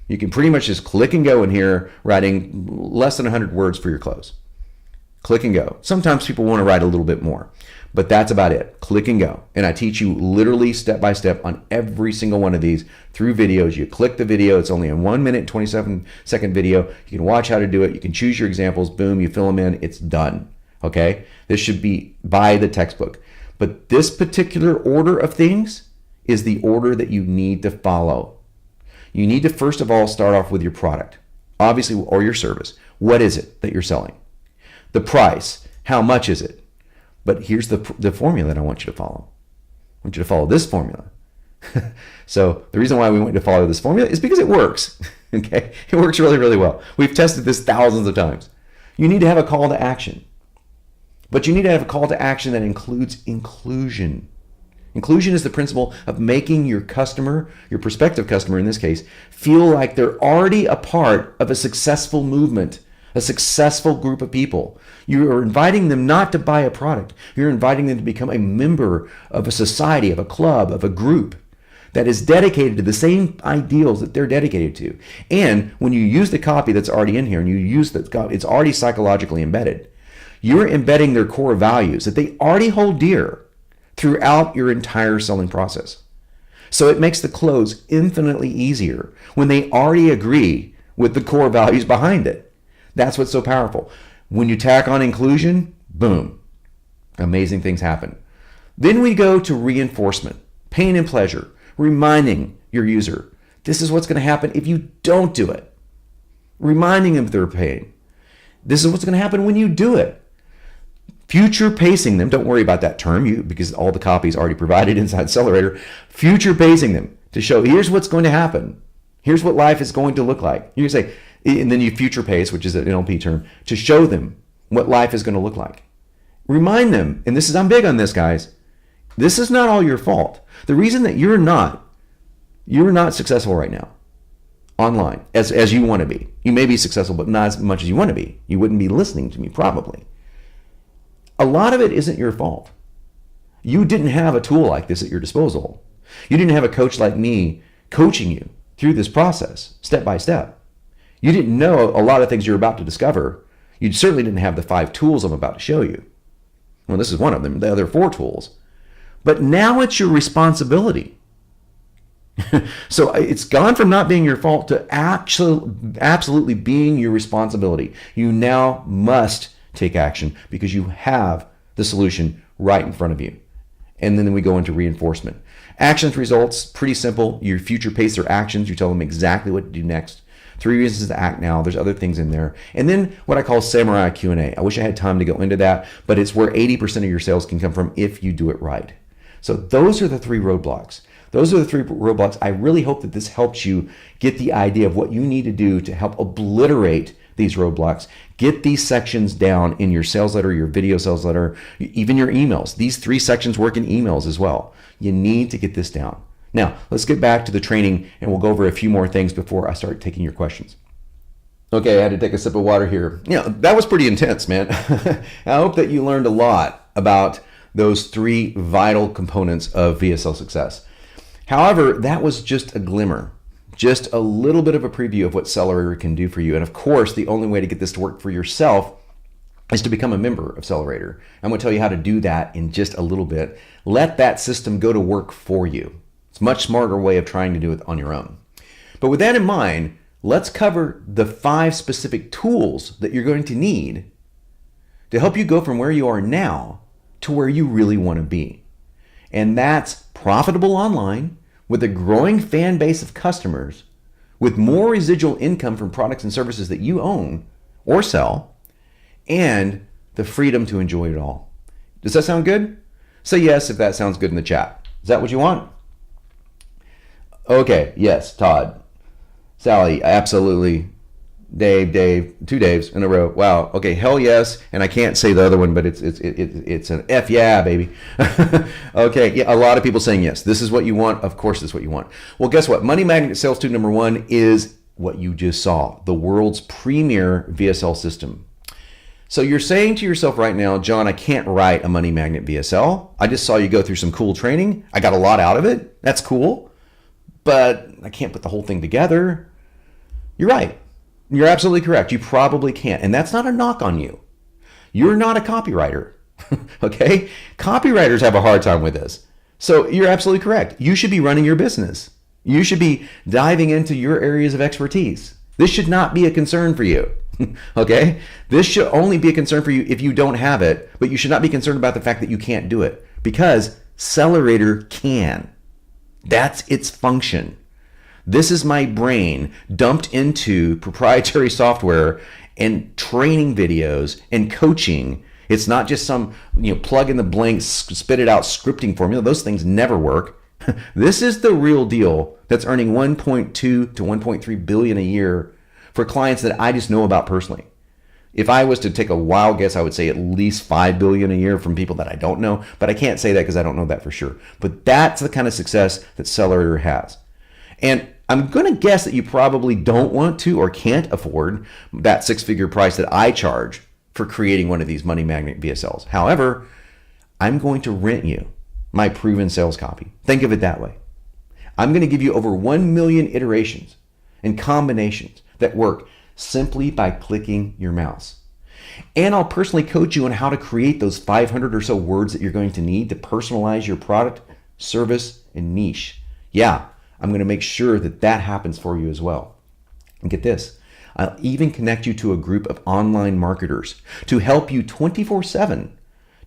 You can pretty much just click and go in here, writing less than 100 words for your close. Click and go. Sometimes people want to write a little bit more, but that's about it. Click and go. And I teach you literally step by step on every single one of these through videos. You click the video. It's only a 1 minute, 27-second video. You can watch how to do it. You can choose your examples. Boom, you fill them in. It's done. Okay? This should be by the textbook. But this particular order of things is the order that you need to follow. You need to first of all start off with your product, obviously, or your service. What is it that you're selling? The price. How much is it? But here's the formula that I want you to follow. I want you to follow this formula. So the reason why we want you to follow this formula is because it works. Okay? It works really, really well. We've tested this thousands of times. You need to have a call to action. But you need to have a call to action that includes inclusion. Inclusion is the principle of making your customer, your prospective customer in this case, feel like they're already a part of a successful movement, a successful group of people. You are inviting them not to buy a product. You're inviting them to become a member of a society, of a club, of a group that is dedicated to the same ideals that they're dedicated to. And when you use the copy that's already in here and you use that copy, it's already psychologically embedded. You're embedding their core values that they already hold dear throughout your entire selling process. So it makes the close infinitely easier when they already agree with the core values behind it. That's what's so powerful. When you tack on inclusion, boom, amazing things happen. Then we go to reinforcement, pain and pleasure, reminding your user, this is what's going to happen if you don't do it. Reminding them of their pain. This is what's going to happen when you do it. Future pacing them, don't worry about that term because all the copy is already provided inside Sellerator. Future pacing them to show, here's what's going to happen. Here's what life is going to look like. You say, and then you future pace, which is an NLP term, to show them what life is going to look like. Remind them, and I'm big on this, guys, this is not all your fault. The reason that you're not successful right now online as you want to be. You may be successful, but not as much as you want to be. You wouldn't be listening to me probably. A lot of it isn't your fault. You didn't have a tool like this at your disposal. You didn't have a coach like me coaching you through this process, step by step. You didn't know a lot of things you're about to discover. You certainly didn't have the 5 tools I'm about to show you. Well, this is one of them, the other 4 tools. But now it's your responsibility. So it's gone from not being your fault to absolutely being your responsibility. You now must take action because you have the solution right in front of you. And then we go into reinforcement. Actions, results, pretty simple. You future pace their actions. You tell them exactly what to do next. 3 reasons to act now. There's other things in there. And then what I call Samurai Q&A. I wish I had time to go into that, but it's where 80% of your sales can come from if you do it right. So those are the 3 roadblocks. Those are the 3 roadblocks. I really hope that this helps you get the idea of what you need to do to help obliterate these roadblocks. Get these sections down in your sales letter, your video sales letter, even your emails. These 3 sections work in emails as well. You need to get this down. Now, let's get back to the training and we'll go over a few more things before I start taking your questions. Okay, I had to take a sip of water here. That was pretty intense, man. I hope that you learned a lot about those 3 vital components of VSL success. However, that was just a glimmer, just a little bit of a preview of what Sellerator can do for you. And of course, the only way to get this to work for yourself is to become a member of Sellerator. I'm going to tell you how to do that in just a little bit. Let that system go to work for you. It's a much smarter way of trying to do it on your own. But with that in mind, let's cover the 5 specific tools that you're going to need to help you go from where you are now to where you really want to be. And that's profitable online with a growing fan base of customers, with more residual income from products and services that you own or sell, and the freedom to enjoy it all. Does that sound good? Say yes if that sounds good in the chat. Is that what you want? Okay, yes, Todd. Sally, absolutely. Dave, 2 Daves in a row. Wow. Okay, hell yes. And I can't say the other one, but it's an F yeah, baby. Okay, yeah, a lot of people saying yes. This is what you want. Of course, this is what you want. Well, guess what? Money Magnet Sales Tool number 1 is what you just saw, the world's premier VSL system. So you're saying to yourself right now, John, I can't write a Money Magnet VSL. I just saw you go through some cool training. I got a lot out of it. That's cool. But I can't put the whole thing together. You're right. You're absolutely correct. You probably can't. And that's not a knock on you. You're not a copywriter. Okay? Copywriters have a hard time with this. So you're absolutely correct. You should be running your business. You should be diving into your areas of expertise. This should not be a concern for you. Okay? This should only be a concern for you if you don't have it, but you should not be concerned about the fact that you can't do it because Sellerator can. That's its function. This is my brain dumped into proprietary software and training videos and coaching. It's not just some plug in the blanks, spit it out scripting formula. Those things never work. This is the real deal that's earning 1.2 to 1.3 billion a year for clients that I just know about personally. If I was to take a wild guess, I would say at least 5 billion a year from people that I don't know, but I can't say that because I don't know that for sure. But that's the kind of success that Sellerator has. And I'm going to guess that you probably don't want to or can't afford that six-figure price that I charge for creating one of these money magnet VSLs. However, I'm going to rent you my proven sales copy. Think of it that way. I'm going to give you over 1 million iterations and combinations that work simply by clicking your mouse. And I'll personally coach you on how to create those 500 or so words that you're going to need to personalize your product, service, and niche. Yeah, I'm going to make sure that that happens for you as well. And get this, I'll even connect you to a group of online marketers to help you 24/7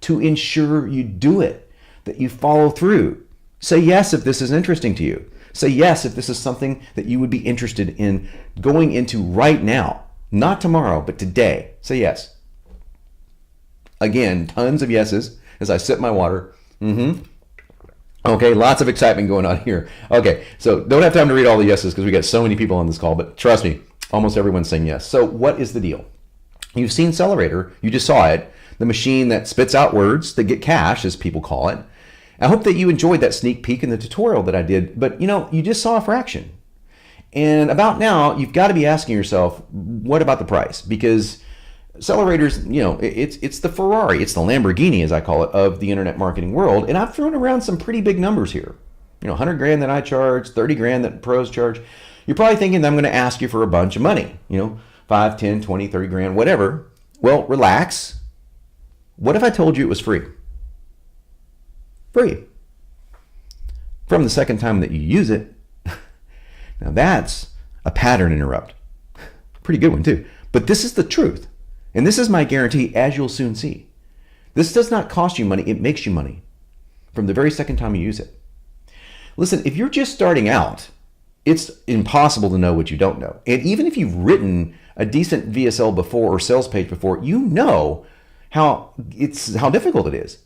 to ensure you do it, that you follow through. Say yes if this is interesting to you. Say yes if this is something that you would be interested in going into right now. Not tomorrow, but today. Say yes. Again, tons of yeses as I sip my water. Okay, lots of excitement going on here. Okay, so don't have time to read all the yeses because we got so many people on this call, but trust me, almost everyone's saying yes. So what is the deal? You've seen Sellerator. You just saw it. The machine that spits out words that get cash, as people call it. I hope that you enjoyed that sneak peek in the tutorial that I did, but you just saw a fraction. And about now, you've got to be asking yourself, what about the price? Because Sellerator's, it's the Ferrari, it's the Lamborghini, as I call it, of the internet marketing world. And I've thrown around some pretty big numbers here. 100 grand that I charge, 30 grand that pros charge. You're probably thinking that I'm going to ask you for a bunch of money, 5, 10, 20, 30 grand, whatever. Well, relax. What if I told you it was free? Free. From the second time that you use it. Now that's a pattern interrupt. Pretty good one too. But this is the truth. And this is my guarantee, as you'll soon see. This does not cost you money, it makes you money from the very second time you use it. Listen, if you're just starting out, it's impossible to know what you don't know. And even if you've written a decent VSL before or sales page before, you know how difficult it is.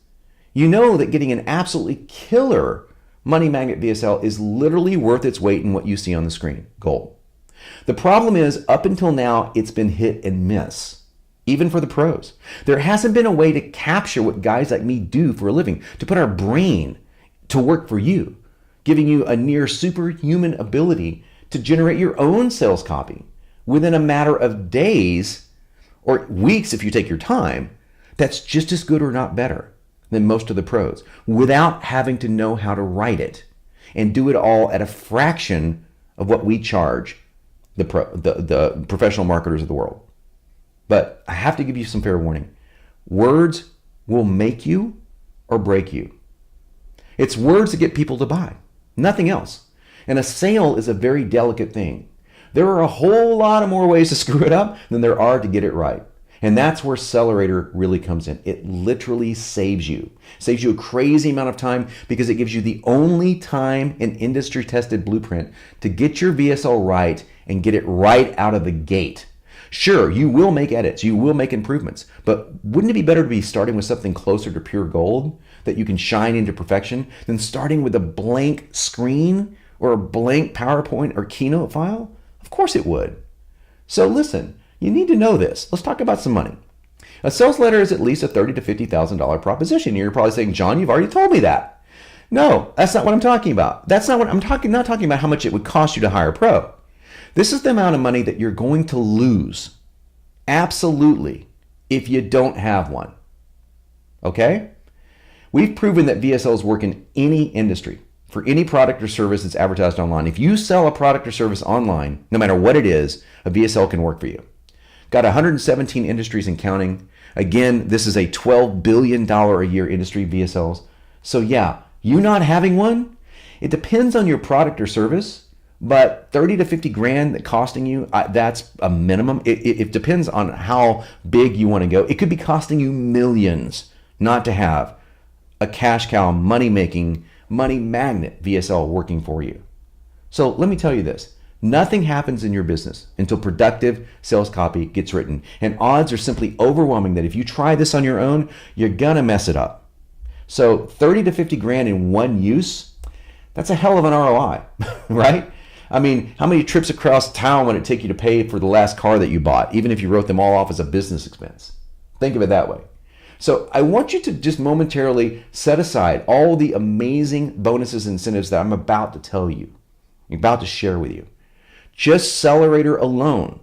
You know that getting an absolutely killer money magnet VSL is literally worth its weight in what you see on the screen, gold. The problem is, up until now, it's been hit and miss, even for the pros. There hasn't been a way to capture what guys like me do for a living, to put our brain to work for you, giving you a near superhuman ability to generate your own sales copy within a matter of days or weeks if you take your time. That's just as good or not better than most of the pros, without having to know how to write it and do it all at a fraction of what we charge the professional marketers of the world. But I have to give you some fair warning. Words will make you or break you. It's words that get people to buy, nothing else. And a sale is a very delicate thing. There are a whole lot of more ways to screw it up than there are to get it right. And that's where Sellerator really comes in. It literally saves you a crazy amount of time because it gives you the only time and industry tested blueprint to get your VSL right and get it right out of the gate. Sure, you will make edits, you will make improvements, but wouldn't it be better to be starting with something closer to pure gold that you can shine into perfection than starting with a blank screen or a blank PowerPoint or Keynote file? Of course it would. So listen, you need to know this. Let's talk about some money. A sales letter is at least a $30,000 to $50,000 proposition. You're probably saying, John, you've already told me that. No, that's not what I'm talking about. That's not what I'm talking. Not talking about how much it would cost you to hire a pro. This is the amount of money that you're going to lose, absolutely, if you don't have one. Okay? We've proven that VSLs work in any industry, for any product or service that's advertised online. If you sell a product or service online, no matter what it is, a VSL can work for you. Got 117 industries and counting. Again, this is a $12 billion a year industry, VSLs. So yeah, you not having one, it depends on your product or service, but 30 to 50 grand that costing you, that's a minimum. It depends on how big you want to go. It could be costing you millions not to have a cash cow, money-making, money magnet VSL working for you. So let me tell you this. Nothing happens in your business until productive sales copy gets written. And odds are simply overwhelming that if you try this on your own, you're gonna mess it up. So 30 to 50 grand in one use, that's a hell of an ROI, right? I mean, how many trips across town would it take you to pay for the last car that you bought, even if you wrote them all off as a business expense? Think of it that way. So I want you to just momentarily set aside all the amazing bonuses and incentives that I'm about to tell you. I'm about to share with you. Just Sellerator alone,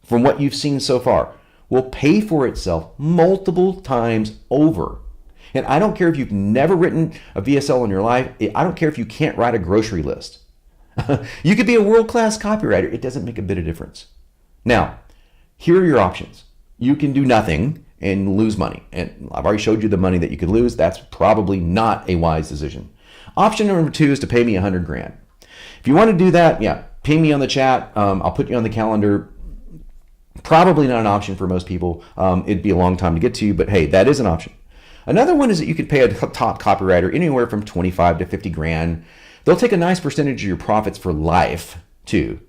from what you've seen so far, will pay for itself multiple times over. And I don't care if you've never written a VSL in your life. I don't care if you can't write a grocery list. You could be a world-class copywriter. It doesn't make a bit of difference. Now, here are your options. You can do nothing and lose money. And I've already showed you the money that you could lose. That's probably not a wise decision. Option number 2 is to pay me $100,000. If you want to do that, yeah, ping me on the chat. I'll put you on the calendar. Probably not an option for most people. It'd be a long time to get to, but hey, that is an option. Another one is that you could pay a top copywriter anywhere from 25 to 50 grand. They'll take a nice percentage of your profits for life too.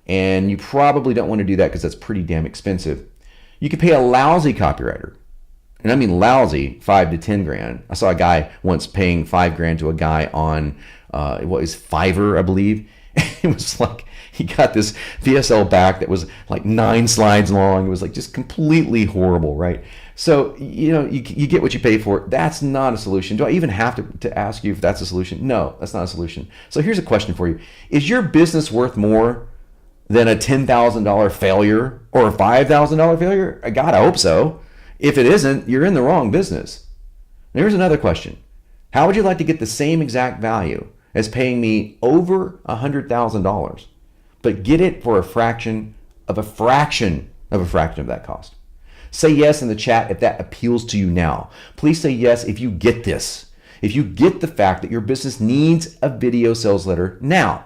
And you probably don't want to do that because that's pretty damn expensive. You could pay a lousy copywriter. And I mean lousy, 5 to 10 grand. I saw a guy once paying 5 grand to a guy on what was Fiverr, I believe. It was like he got this VSL back that was like 9 slides long. It was like just completely horrible, right? So, you get what you pay for. That's not a solution. Do I even have to ask you if that's a solution? No, that's not a solution. So here's a question for you. Is your business worth more than a $10,000 failure or a $5,000 failure? God, I hope so. If it isn't, you're in the wrong business. And here's another question. How would you like to get the same exact value as paying me over $100,000, but get it for a fraction of that cost? Say yes in the chat if that appeals to you now. Please say yes if you get this. If you get the fact that your business needs a video sales letter now.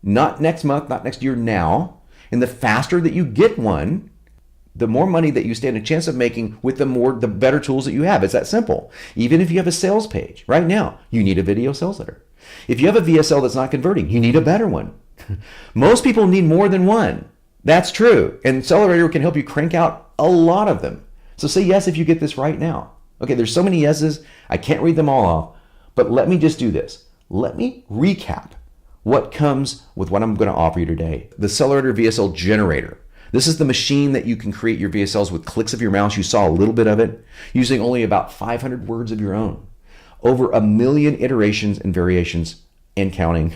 Not next month, not next year, now. And the faster that you get one, the more money that you stand a chance of making with the better tools that you have. It's that simple. Even if you have a sales page right now, you need a video sales letter. If you have a VSL that's not converting, you need a better one. Most people need more than one. That's true. And Sellerator can help you crank out a lot of them. So say yes if you get this right now. Okay, there's so many yeses. I can't read them all off. But let me just do this. Let me recap what comes with what I'm going to offer you today. The Sellerator VSL generator. This is the machine that you can create your VSLs with clicks of your mouse. You saw a little bit of it, using only about 500 words of your own. Over 1 million iterations and variations and counting.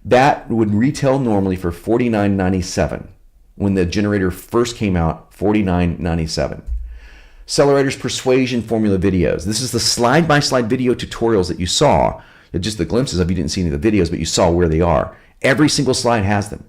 That would retail normally for $49.97. When the generator first came out, $49.97. Sellerator's persuasion formula videos. This is the slide-by-slide video tutorials that you saw. Just the glimpses of, you didn't see any of the videos, but you saw where they are. Every single slide has them.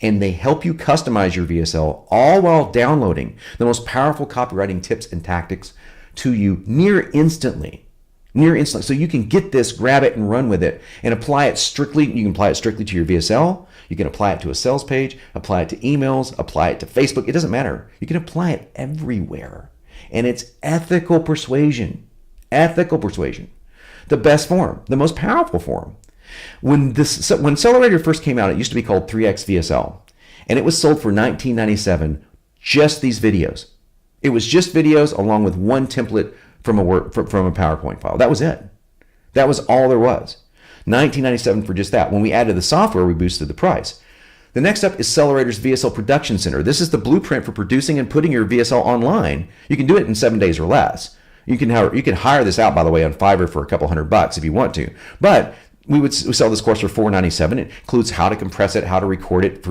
And they help you customize your VSL, all while downloading the most powerful copywriting tips and tactics to you near instantly. So you can get this, grab it, and run with it, and apply it strictly. You can apply it strictly to your VSL. You can apply it to a sales page, apply it to emails, apply it to Facebook. It doesn't matter. You can apply it everywhere. And it's ethical persuasion. Ethical persuasion. The best form, the most powerful form. When Sellerator first came out, it used to be called 3X VSL. And it was sold for $19.97, just these videos. It was just videos along with one template from a PowerPoint file. That was it. That was all there was. $19.97 for just that. When we added the software, we boosted the price. The next up is Sellerator's VSL Production Center. This is the blueprint for producing and putting your VSL online. You can do it in 7 days or less. You can hire this out, by the way, on Fiverr for a couple $100 if you want to. But we sell this course for $4.97. It includes how to compress it, how to record it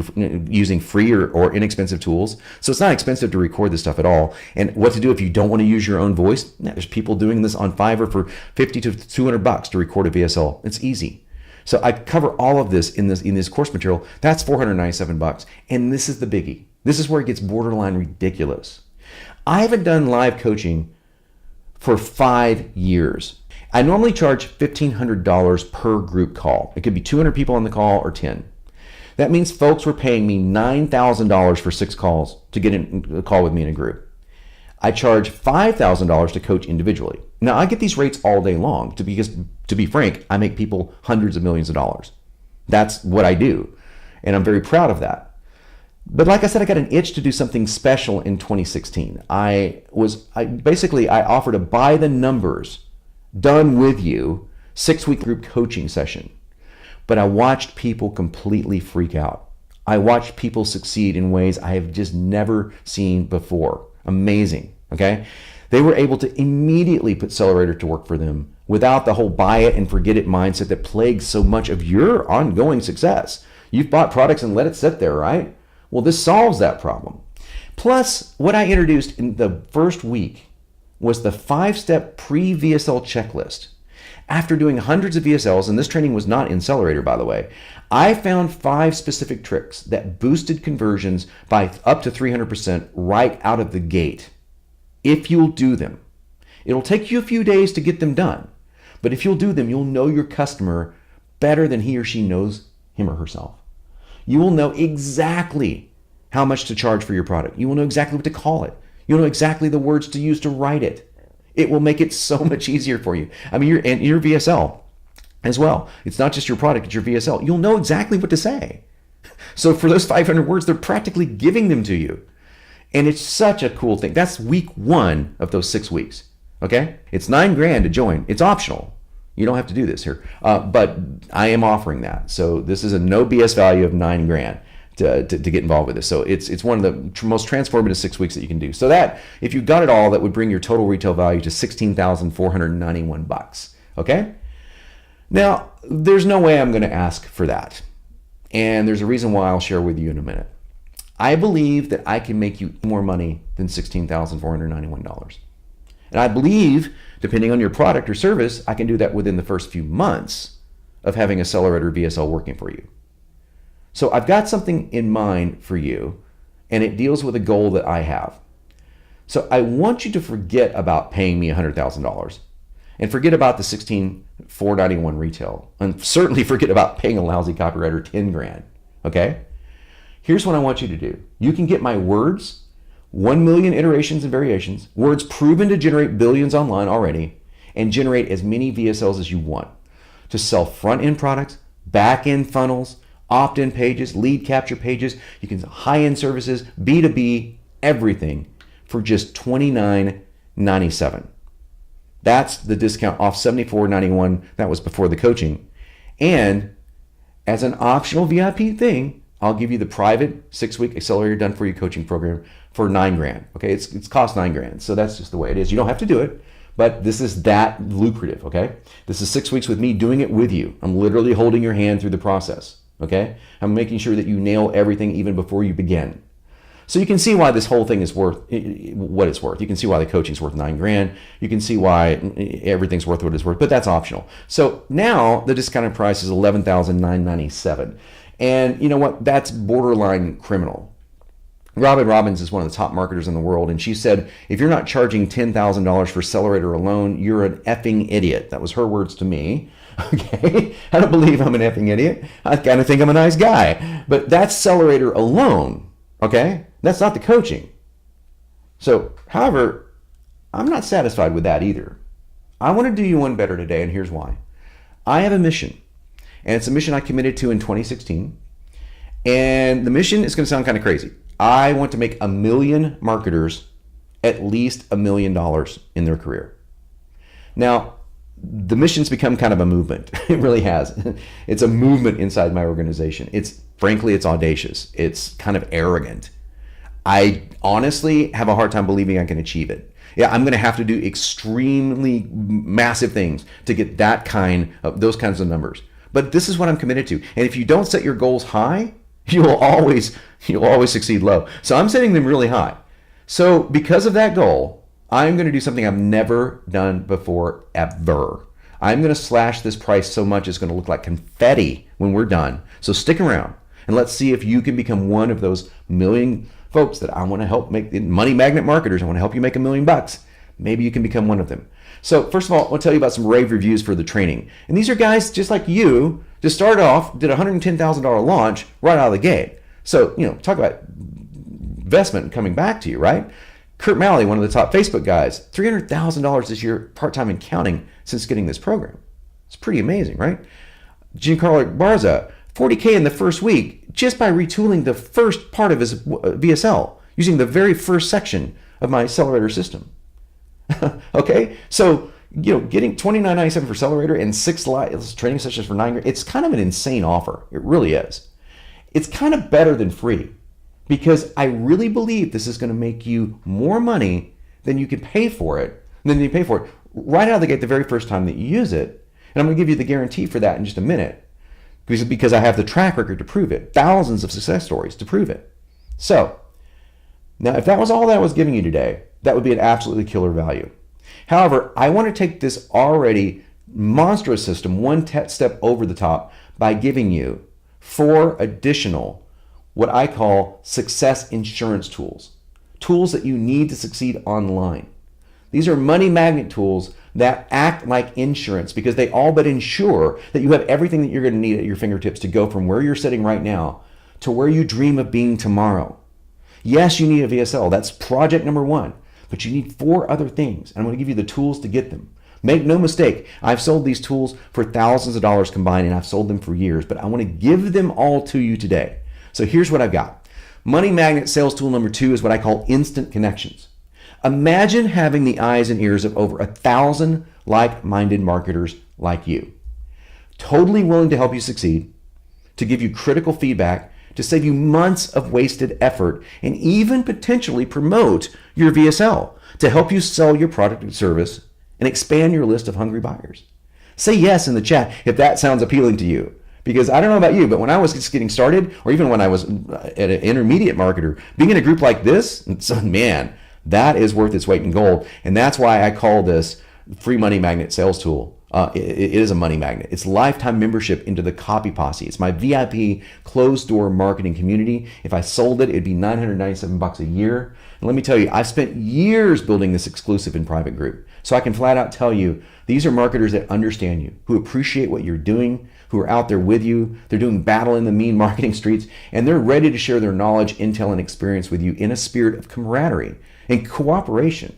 using free or inexpensive tools. So it's not expensive to record this stuff at all. And what to do if you don't want to use your own voice. There's people doing this on Fiverr for $50 to $200 to record a VSL. It's easy. So I cover all of this in this course material. That's $497. And this is the biggie. This is where it gets borderline ridiculous. I haven't done live coaching for 5 years. I normally charge $1,500 per group call. It could be 200 people on the call or 10. That means folks were paying me $9,000 for 6 calls to get a call with me in a group. I charge $5,000 to coach individually. Now, I get these rates all day long because, to be frank, I make people hundreds of millions of dollars. That's what I do, and I'm very proud of that. But like I said, I got an itch to do something special in 2016. I offered a by the numbers, done with you, 6-week group coaching session. But I watched people completely freak out. I watched people succeed in ways I have just never seen before. Amazing, okay? They were able to immediately put Sellerator to work for them without the whole buy it and forget it mindset that plagues so much of your ongoing success. You've bought products and let it sit there, right? Well, this solves that problem. Plus, what I introduced in the first week was the 5-step pre-VSL checklist. After doing hundreds of VSLs, and this training was not in Sellerator, by the way, I found 5 specific tricks that boosted conversions by up to 300% right out of the gate. If you'll do them. It'll take you a few days to get them done, but if you'll do them, you'll know your customer better than he or she knows him or herself. You will know exactly how much to charge for your product. You will know exactly what to call it. You'll know exactly the words to use to write it. It will make it so much easier for you. I mean, your VSL as well. It's not just your product, it's your VSL. You'll know exactly what to say. So for those 500 words, they're practically giving them to you. And it's such a cool thing. That's week 1 of those 6 weeks. Okay? It's $9,000 to join. It's optional. You don't have to do this here. But I am offering that. So this is a no BS value of $9,000 to get involved with this. So it's one of the most transformative 6 weeks that you can do. So that, if you got it all, that would bring your total retail value to $16,491. Okay? Now, there's no way I'm going to ask for that. And there's a reason why I'll share with you in a minute. I believe that I can make you more money than $16,491. And I believe, depending on your product or service, I can do that within the first few months of having a Sellerator VSL working for you. So I've got something in mind for you, and it deals with a goal that I have. So I want you to forget about paying me $100,000 and forget about the $16,491 retail, and certainly forget about paying a lousy copywriter $10,000. Okay? Here's what I want you to do. You can get my words, 1 million iterations and variations, words proven to generate billions online already, and generate as many VSLs as you want to sell front-end products, back-end funnels, opt-in pages, lead capture pages. You can high-end services, B2B, everything for just $29.97. That's the discount off $74.91. That was before the coaching. And as an optional VIP thing, I'll give you the private 6-week Accelerator Done For You coaching program for $9,000. Okay, it's cost $9,000. So that's just the way it is. You don't have to do it, but this is that lucrative. Okay, this is 6 weeks with me doing it with you. I'm literally holding your hand through the process. Okay, I'm making sure that you nail everything even before you begin. So you can see why this whole thing is worth what it's worth. You can see why the coaching's worth $9,000. You can see why everything's worth what it's worth, but that's optional. So now the discounted price is $11,997. And you know what? That's borderline criminal. Robin Robbins is one of the top marketers in the world, and she said, if you're not charging $10,000 for Sellerator alone, you're an effing idiot. That was her words to me. Okay? I don't believe I'm an effing idiot. I kind of think I'm a nice guy. But that's Sellerator alone. Okay? That's not the coaching. So, however, I'm not satisfied with that either. I want to do you one better today, and here's why. I have a mission, and it's a mission I committed to in 2016. And the mission is going to sound kind of crazy. I want to make 1 million marketers at least $1 million in their career. Now, the mission's become kind of a movement. It really has. It's a movement inside my organization. Frankly, it's audacious. It's kind of arrogant. I honestly have a hard time believing I can achieve it. Yeah, I'm going to have to do extremely massive things to get those kinds of numbers. But this is what I'm committed to. And if you don't set your goals high, you'll always succeed low. So I'm setting them really high. So because of that goal, I'm going to do something I've never done before, ever. I'm going to slash this price so much it's going to look like confetti when we're done. So stick around and let's see if you can become one of those million folks that I want to help make money magnet marketers. I want to help you make $1 million. Maybe you can become one of them. So first of all, I'll tell you about some rave reviews for the training. And these are guys just like you, just started off, did a $110,000 launch right out of the gate. So, talk about investment coming back to you, right? Kurt Malley, one of the top Facebook guys, $300,000 this year, part-time and counting, since getting this program. It's pretty amazing, right? Giancarlo Barza, $40K in the first week, just by retooling the first part of his VSL, using the very first section of my Sellerator system. Okay, so getting $29.97 for Sellerator and 6 training sessions for $9,000, it's kind of an insane offer. It really is. It's kind of better than free because I really believe this is going to make you more money than you pay for it right out of the gate the very first time that you use it. And I'm going to give you the guarantee for that in just a minute. because I have the track record to prove it, thousands of success stories to prove it. So, now if that was all that I was giving you today, that would be an absolutely killer value. However, I want to take this already monstrous system one step over the top by giving you 4 additional, what I call success insurance tools. Tools that you need to succeed online. These are money magnet tools that act like insurance because they all but ensure that you have everything that you're going to need at your fingertips to go from where you're sitting right now to where you dream of being tomorrow. Yes, you need a VSL. That's project number 1. But you need 4 other things. And I'm going to give you the tools to get them. Make no mistake, I've sold these tools for thousands of dollars combined, and I've sold them for years, but I want to give them all to you today. So here's what I've got. Money magnet sales tool number 2 is what I call instant connections. Imagine having the eyes and ears of over 1,000 like-minded marketers like you, totally willing to help you succeed, to give you critical feedback, to save you months of wasted effort, and even potentially promote your VSL to help you sell your product and service and expand your list of hungry buyers. Say yes in the chat if that sounds appealing to you. Because I don't know about you, but when I was just getting started, or even when I was at an intermediate marketer, being in a group like this, man, that is worth its weight in gold. And that's why I call this free money magnet sales tool. It is a money magnet. It's lifetime membership into the Copy Posse. It's my VIP closed door marketing community. If I sold it, it'd be $997 a year. And let me tell you, I've spent years building this exclusive and private group. So I can flat out tell you, these are marketers that understand you, who appreciate what you're doing, who are out there with you. They're doing battle in the mean marketing streets, and they're ready to share their knowledge, intel, and experience with you in a spirit of camaraderie and cooperation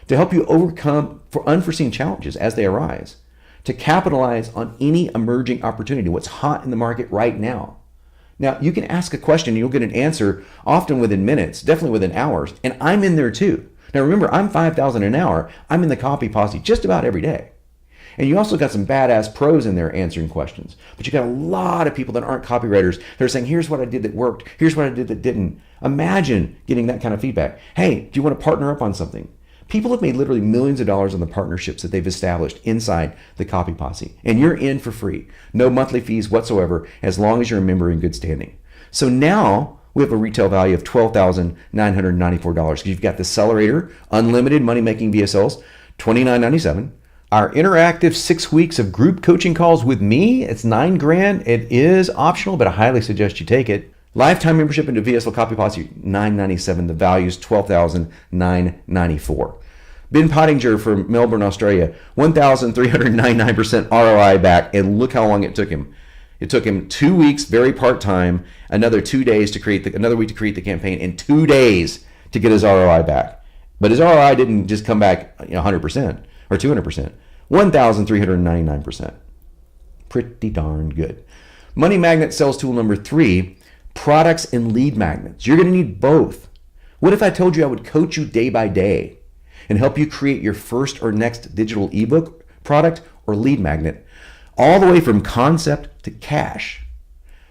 to help you overcome for unforeseen challenges as they arise, to capitalize on any emerging opportunity, what's hot in the market right now. Now, you can ask a question and you'll get an answer often within minutes, definitely within hours, and I'm in there too. Now remember, I'm $5,000 an hour. I'm in the Copy Posse just about every day. And you also got some badass pros in there answering questions. But you got a lot of people that aren't copywriters. They're saying, here's what I did that worked. Here's what I did that didn't. Imagine getting that kind of feedback. Hey, do you want to partner up on something? People have made literally millions of dollars on the partnerships that they've established inside the Copy Posse. And you're in for free. No monthly fees whatsoever, as long as you're a member in good standing. So now we have a retail value of $12,994 because you've got the Sellerator, unlimited money-making VSLs, $29.97. Our interactive 6 weeks of group coaching calls with me, it's $9,000. It is optional, but I highly suggest you take it. Lifetime membership into VSL Copy Posse, $9.97. The value is $12,994. Ben Pottinger from Melbourne, Australia, 1,399% ROI back, and look how long it took him. It took him 2 weeks, very part-time, another 2 days to create another week to create the campaign, and 2 days to get his ROI back. But his ROI didn't just come back 100% or 200%, 1,399%. Pretty darn good. Money magnet sales tool number 3, products and lead magnets. You're going to need both. What if I told you I would coach you day by day and help you create your first or next digital ebook product or lead magnet, all the way from concept to cash?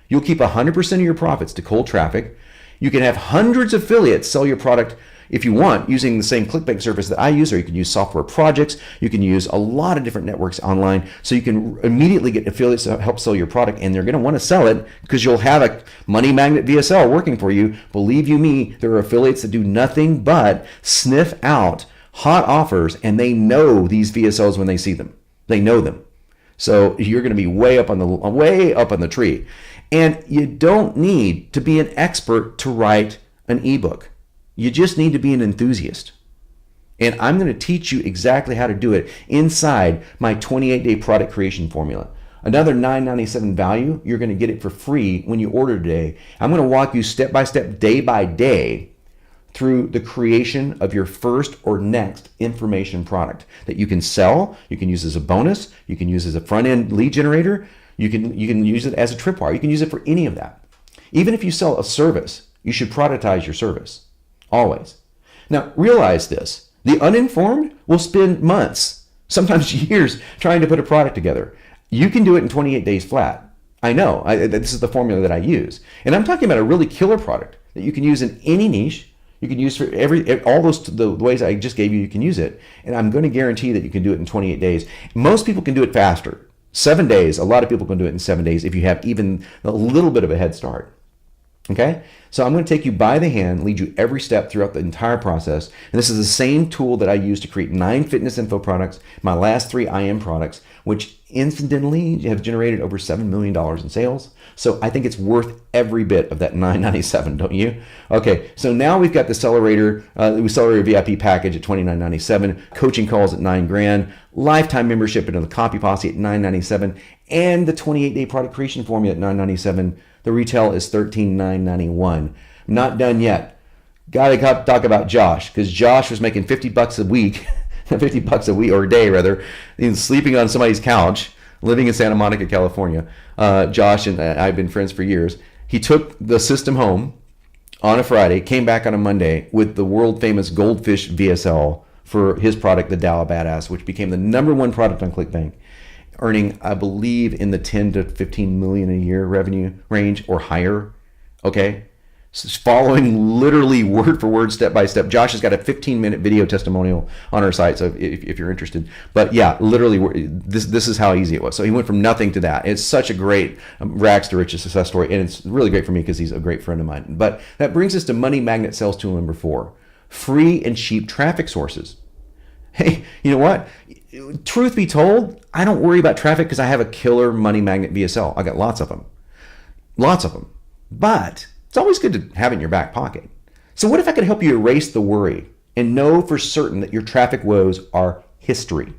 You'll keep 100% of your profits to cold traffic. You can have hundreds of affiliates sell your product if you want, using the same ClickBank service that I use, or you can use software projects. You can use a lot of different networks online, so you can immediately get affiliates to help sell your product, and they're going to want to sell it because you'll have a money magnet VSL working for you. Believe you me, there are affiliates that do nothing but sniff out hot offers, and they know these VSLs when they see them. They know them. So you're going to be way up on the tree. And you don't need to be an expert to write an ebook. You just need to be an enthusiast. And I'm going to teach you exactly how to do it inside my 28-day product creation formula. Another $9.97 value, you're going to get it for free when you order today. I'm going to walk you step by step, day by day, through the creation of your first or next information product that you can sell, you can use as a bonus, you can use as a front-end lead generator, you can use it as a tripwire, you can use it for any of that. Even if you sell a service, you should productize your service. Always. Now, realize this. The uninformed will spend months, sometimes years, trying to put a product together. You can do it in 28 days flat. I know. This is the formula that I use. And I'm talking about a really killer product that you can use in any niche. You can use for all the ways I just gave you, you can use it. And I'm going to guarantee that you can do it in 28 days. Most people can do it faster. 7 days. A lot of people can do it in 7 days if you have even a little bit of a head start. Okay, so I'm going to take you by the hand, lead you every step throughout the entire process. And this is the same tool that I use to create 9 fitness info products, my last 3 IM products, which incidentally have generated over $7 million in sales. So I think it's worth every bit of that $9.97, don't you? Okay, so now we've got the Sellerator, Sellerator VIP package at $29.97, coaching calls at $9,000, lifetime membership into the Copy Posse at $9.97, and the 28-day product creation formula at $9.97. The retail is $13,991. I'm not done yet. Got to talk about Josh, because Josh was making $50 a week, $50 a week or a day rather, sleeping on somebody's couch, living in Santa Monica, California. Josh and I've been friends for years. He took the system home on a Friday, came back on a Monday with the world famous Goldfish VSL for his product, the Dow Badass, which became the #1 product on ClickBank, earning, I believe, in the 10 to 15 million a year revenue range or higher. Okay, so following literally word for word, step by step. Josh has got a 15-minute video testimonial on our site, so if you're interested. But yeah, literally, this is how easy it was. So he went from nothing to that. It's such a great rags to riches success story, and it's really great for me because he's a great friend of mine. But that brings us to money magnet sales tool number 4: free and cheap traffic sources. Hey, you know what? Truth be told, I don't worry about traffic because I have a killer money magnet VSL. I got lots of them. But it's always good to have it in your back pocket. So what if I could help you erase the worry and know for certain that your traffic woes are history?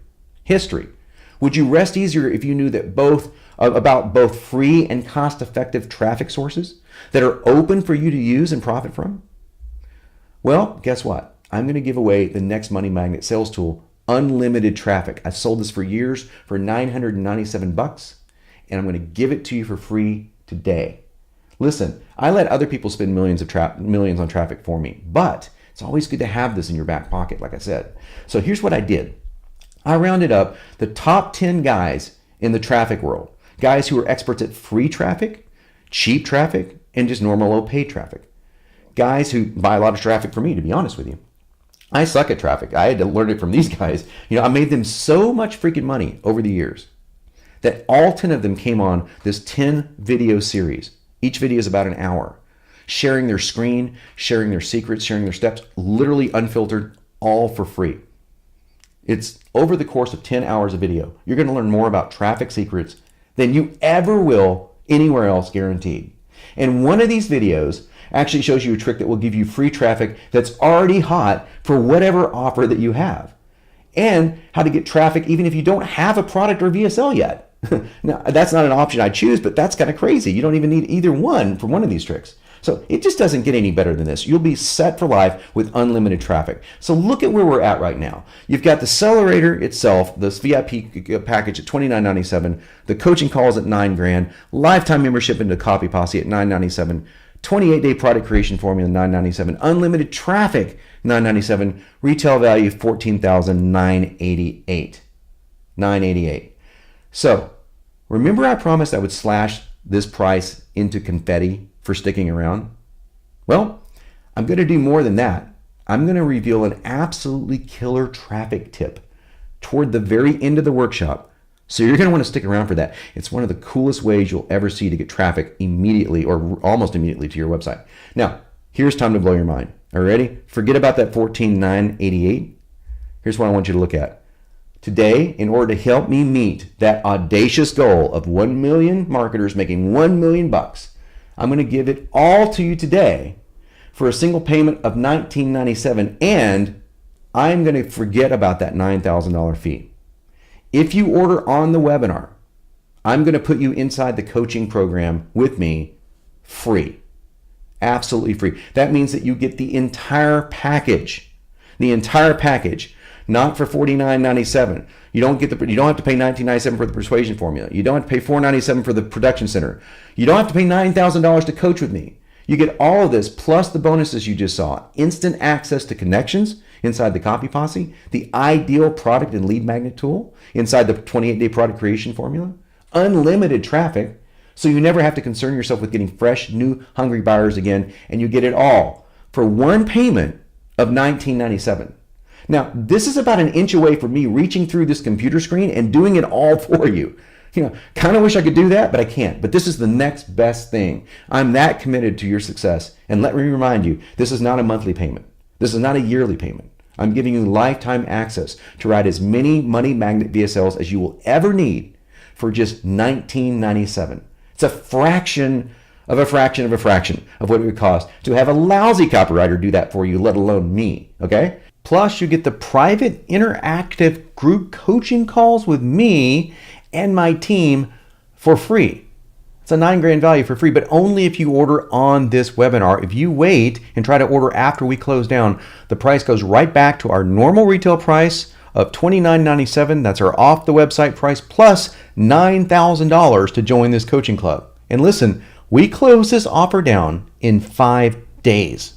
Would you rest easier if you knew that about both free and cost-effective traffic sources that are open for you to use and profit from? Well, guess what? I'm going to give away the next money magnet sales tool, unlimited traffic. I've sold this for years for $997, and I'm going to give it to you for free today. Listen, I let other people spend millions on traffic for me, but it's always good to have this in your back pocket, like I said. So here's what I did. I rounded up the top 10 guys in the traffic world, guys who are experts at free traffic, cheap traffic, and just normal low paid traffic. Guys who buy a lot of traffic for me, to be honest with you. I suck at traffic. I had to learn it from these guys. I made them so much freaking money over the years that all 10 of them came on this 10 video series. Each video is about an hour, sharing their screen, sharing their secrets, sharing their steps, literally unfiltered, all for free. It's over the course of 10 hours of video. You're going to learn more about traffic secrets than you ever will anywhere else, guaranteed. And one of these videos actually shows you a trick that will give you free traffic that's already hot for whatever offer that you have, and how to get traffic even if you don't have a product or VSL yet. Now, that's not an option I choose, but that's kind of crazy. You don't even need either one for one of these tricks. So it just doesn't get any better than this. You'll be set for life with unlimited traffic. So look at where we're at right now. You've got the Sellerator itself, this VIP package at $29.97, the coaching calls at $9,000, lifetime membership into Copy Posse at $9.97, 28-day product creation formula $9.97, unlimited traffic $9.97, retail value $14,988. $988. So remember I promised I would slash this price into confetti for sticking around? Well, I'm going to do more than that. I'm going to reveal an absolutely killer traffic tip toward the very end of the workshop. So you're going to want to stick around for that. It's one of the coolest ways you'll ever see to get traffic immediately or almost immediately to your website. Now, here's time to blow your mind. Are you ready? Forget about that $14,988. Here's what I want you to look at. Today, in order to help me meet that audacious goal of 1 million marketers making $1 million, I'm going to give it all to you today for a single payment of $19.97, and I'm going to forget about that $9,000 fee. If you order on the webinar, I'm going to put you inside the coaching program with me free. Absolutely free. That means that you get the entire package. Not for $49.97. You don't have to pay $19.97 for the persuasion formula. You don't have to pay $4.97 for the production center. You don't have to pay $9,000 to coach with me. You get all of this plus the bonuses you just saw. Instant access to connections inside the Copy Posse, the ideal product and lead magnet tool inside the 28-day product creation formula, unlimited traffic, so you never have to concern yourself with getting fresh, new, hungry buyers again, and you get it all for one payment of $19.97. Now, this is about an inch away from me reaching through this computer screen and doing it all for you. Kind of wish I could do that, but I can't. But this is the next best thing. I'm that committed to your success. And let me remind you, this is not a monthly payment. This is not a yearly payment. I'm giving you lifetime access to ride as many Money Magnet VSLs as you will ever need for just $19.97. It's a fraction of a fraction of a fraction of what it would cost to have a lousy copywriter do that for you, let alone me, okay? Plus, you get the private interactive group coaching calls with me and my team for free. It's a $9,000 value for free, but only if you order on this webinar. If you wait and try to order after we close down, the price goes right back to our normal retail price of $29.97. That's our off the website price plus $9,000 to join this coaching club. And listen, we close this offer down in 5 days.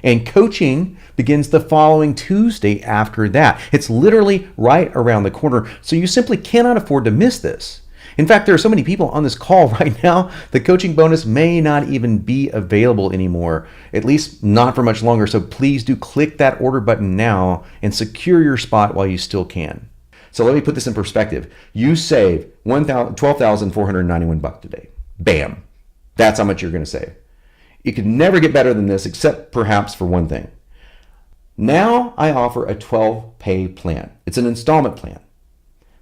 And coaching begins the following Tuesday after that. It's literally right around the corner, so you simply cannot afford to miss this. In fact, there are so many people on this call right now, the coaching bonus may not even be available anymore, at least not for much longer. So please do click that order button now and secure your spot while you still can. So let me put this in perspective. You save $12,491 today. Bam. That's how much you're going to save. It could never get better than this, except perhaps for one thing. Now I offer a 12-pay plan. It's an installment plan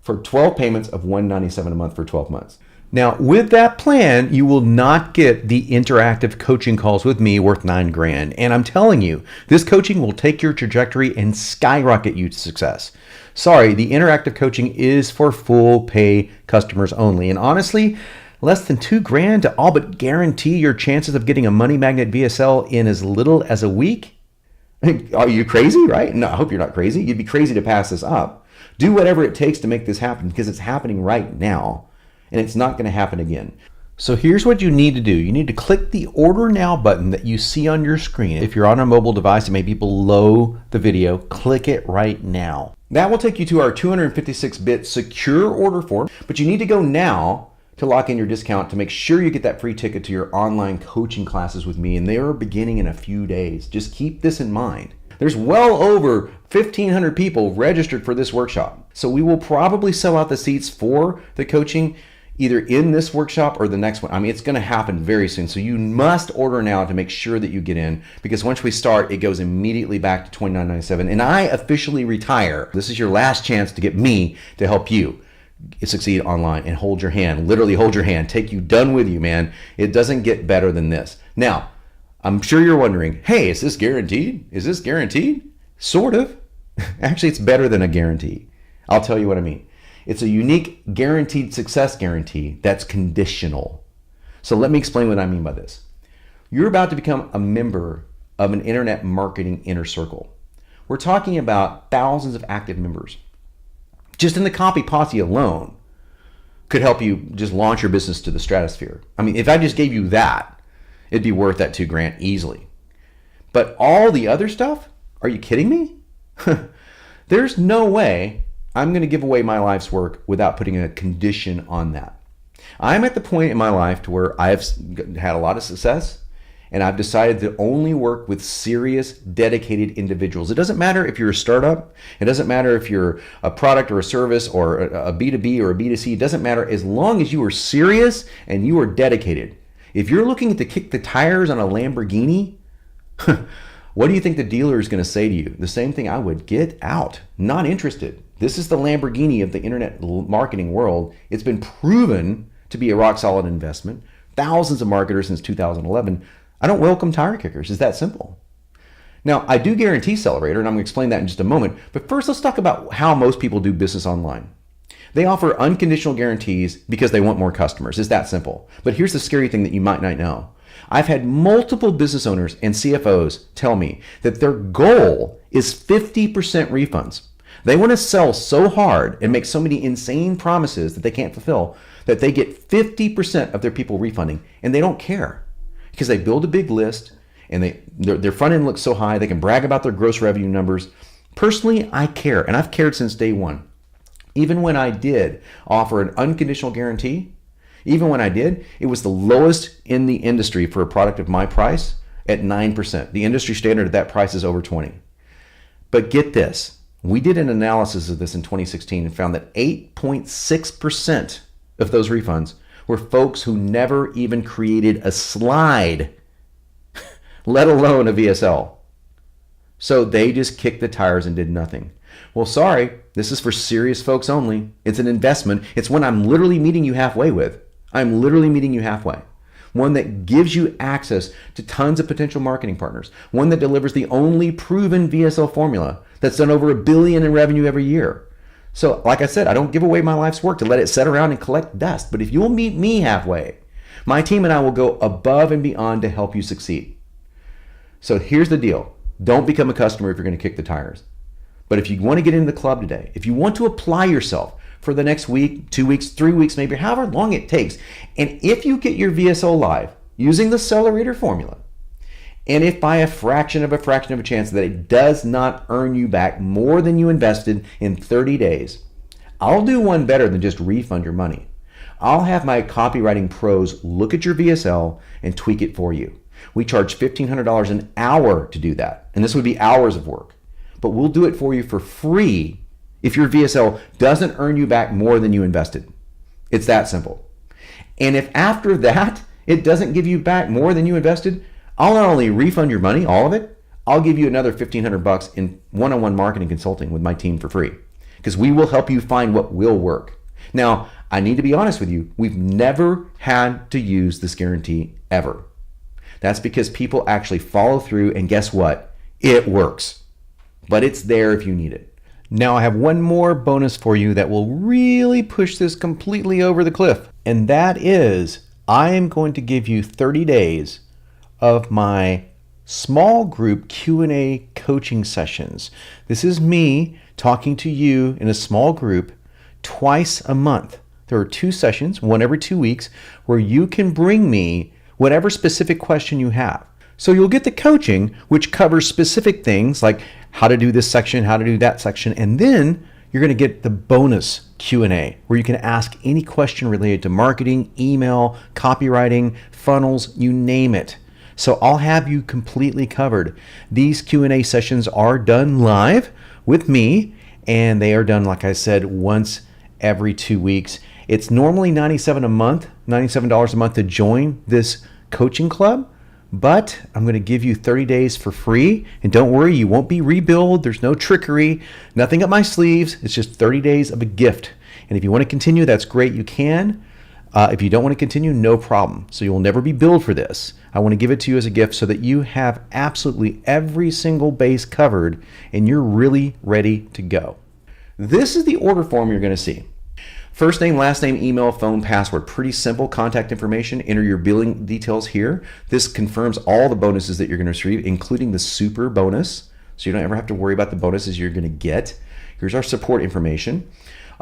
for 12 payments of $197 a month for 12 months. Now, with that plan, you will not get the interactive coaching calls with me worth $9,000. And I'm telling you, this coaching will take your trajectory and skyrocket you to success. Sorry, the interactive coaching is for full pay customers only. And honestly, less than $2,000 to all but guarantee your chances of getting a Money Magnet VSL in as little as a week? Are you crazy, right? No, I hope you're not crazy. You'd be crazy to pass this up. Do whatever it takes to make this happen because it's happening right now and it's not going to happen again. So here's what you need to do. You need to click the Order Now button that you see on your screen. If you're on a mobile device, it may be below the video. Click it right now. That will take you to our 256-bit secure order form, but you need to go now to lock in your discount to make sure you get that free ticket to your online coaching classes with me, and they are beginning in a few days. Just keep this in mind. There's well over 1,500 people registered for this workshop. So we will probably sell out the seats for the coaching either in this workshop or the next one. I mean, it's going to happen very soon. So you must order now to make sure that you get in, because once we start, it goes immediately back to $29.97 and I officially retire. This is your last chance to get me to help you succeed online and hold your hand, literally hold your hand, take you done with you, man. It doesn't get better than this. Now, I'm sure you're wondering, hey, is this guaranteed? Is this guaranteed? Sort of. Actually, it's better than a guarantee. I'll tell you what I mean. It's a unique guaranteed success guarantee that's conditional. So let me explain what I mean by this. You're about to become a member of an internet marketing inner circle. We're talking about thousands of active members. Just in the Copy Posse alone could help you just launch your business to the stratosphere. I mean, if I just gave you that, it'd be worth that $2,000 easily. But all the other stuff? Are you kidding me? There's no way I'm going to give away my life's work without putting a condition on that. I'm at the point in my life to where I've had a lot of success and I've decided to only work with serious, dedicated individuals. It doesn't matter if you're a startup. It doesn't matter if you're a product or a service or a B2B or a B2C. It doesn't matter as long as you are serious and you are dedicated. If you're looking to kick the tires on a Lamborghini, what do you think the dealer is going to say to you? The same thing I would. Get out. Not interested. This is the Lamborghini of the internet marketing world. It's been proven to be a rock solid investment. Thousands of marketers since 2011. I don't welcome tire kickers. It's that simple. Now, I do guarantee Sellerator, and I'm going to explain that in just a moment. But first, let's talk about how most people do business online. They offer unconditional guarantees because they want more customers. It's that simple. But here's the scary thing that you might not know. I've had multiple business owners and CFOs tell me that their goal is 50% refunds. They want to sell so hard and make so many insane promises that they can't fulfill that they get 50% of their people refunding, and they don't care because they build a big list and their front end looks so high they can brag about their gross revenue numbers. Personally, I care, and I've cared since day one. Even when I did offer an unconditional guarantee, even when I did, it was the lowest in the industry for a product of my price at 9%. The industry standard at that price is over 20. But get this, we did an analysis of this in 2016 and found that 8.6% of those refunds were folks who never even created a slide, let alone a VSL. So they just kicked the tires and did nothing. Well, sorry, this is for serious folks only. It's an investment. It's one I'm literally meeting you halfway with. I'm literally meeting you halfway. One that gives you access to tons of potential marketing partners. One that delivers the only proven VSL formula that's done over $1 billion in revenue every year. So like I said, I don't give away my life's work to let it sit around and collect dust. But if you'll meet me halfway, my team and I will go above and beyond to help you succeed. So here's the deal. Don't become a customer if you're going to kick the tires. But if you want to get into the club today, if you want to apply yourself for the next week, 2 weeks, 3 weeks, maybe however long it takes, and if you get your VSO live using the Sellerator formula, and if by a fraction of a chance that it does not earn you back more than you invested in 30 days, I'll do one better than just refund your money. I'll have my copywriting pros look at your VSL and tweak it for you. We charge $1,500 an hour to do that, and this would be hours of work. But we'll do it for you for free if your VSL doesn't earn you back more than you invested. It's that simple. And if after that it doesn't give you back more than you invested, I'll not only refund your money, all of it, I'll give you another $1,500 in one-on-one marketing consulting with my team for free, because we will help you find what will work. Now, I need to be honest with you, we've never had to use this guarantee ever. That's because people actually follow through, and guess what? It works. But it's there if you need it. Now I have one more bonus for you that will really push this completely over the cliff. And that is, I am going to give you 30 days of my small group Q&A coaching sessions. This is me talking to you in a small group twice a month. There are 2 sessions, one every 2 weeks, where you can bring me whatever specific question you have. So you'll get the coaching, which covers specific things like how to do this section, how to do that section, and then you're going to get the bonus Q&A where you can ask any question related to marketing, email, copywriting, funnels, you name it. So I'll have you completely covered. These Q&A sessions are done live with me, and they are done, like I said, once every 2 weeks. It's normally $97 a month to join this coaching club. But I'm going to give you 30 days for free. And don't worry, you won't be rebilled. There's no trickery, nothing up my sleeves. It's just 30 days of a gift. And if you want to continue, that's great. You can. If you don't want to continue, no problem. So you will never be billed for this. I want to give it to you as a gift so that you have absolutely every single base covered and you're really ready to go. This is the order form you're going to see. First name, last name, email, phone, password. Pretty simple contact information. Enter your billing details here. This confirms all the bonuses that you're going to receive, including the super bonus. So you don't ever have to worry about the bonuses you're going to get. Here's our support information.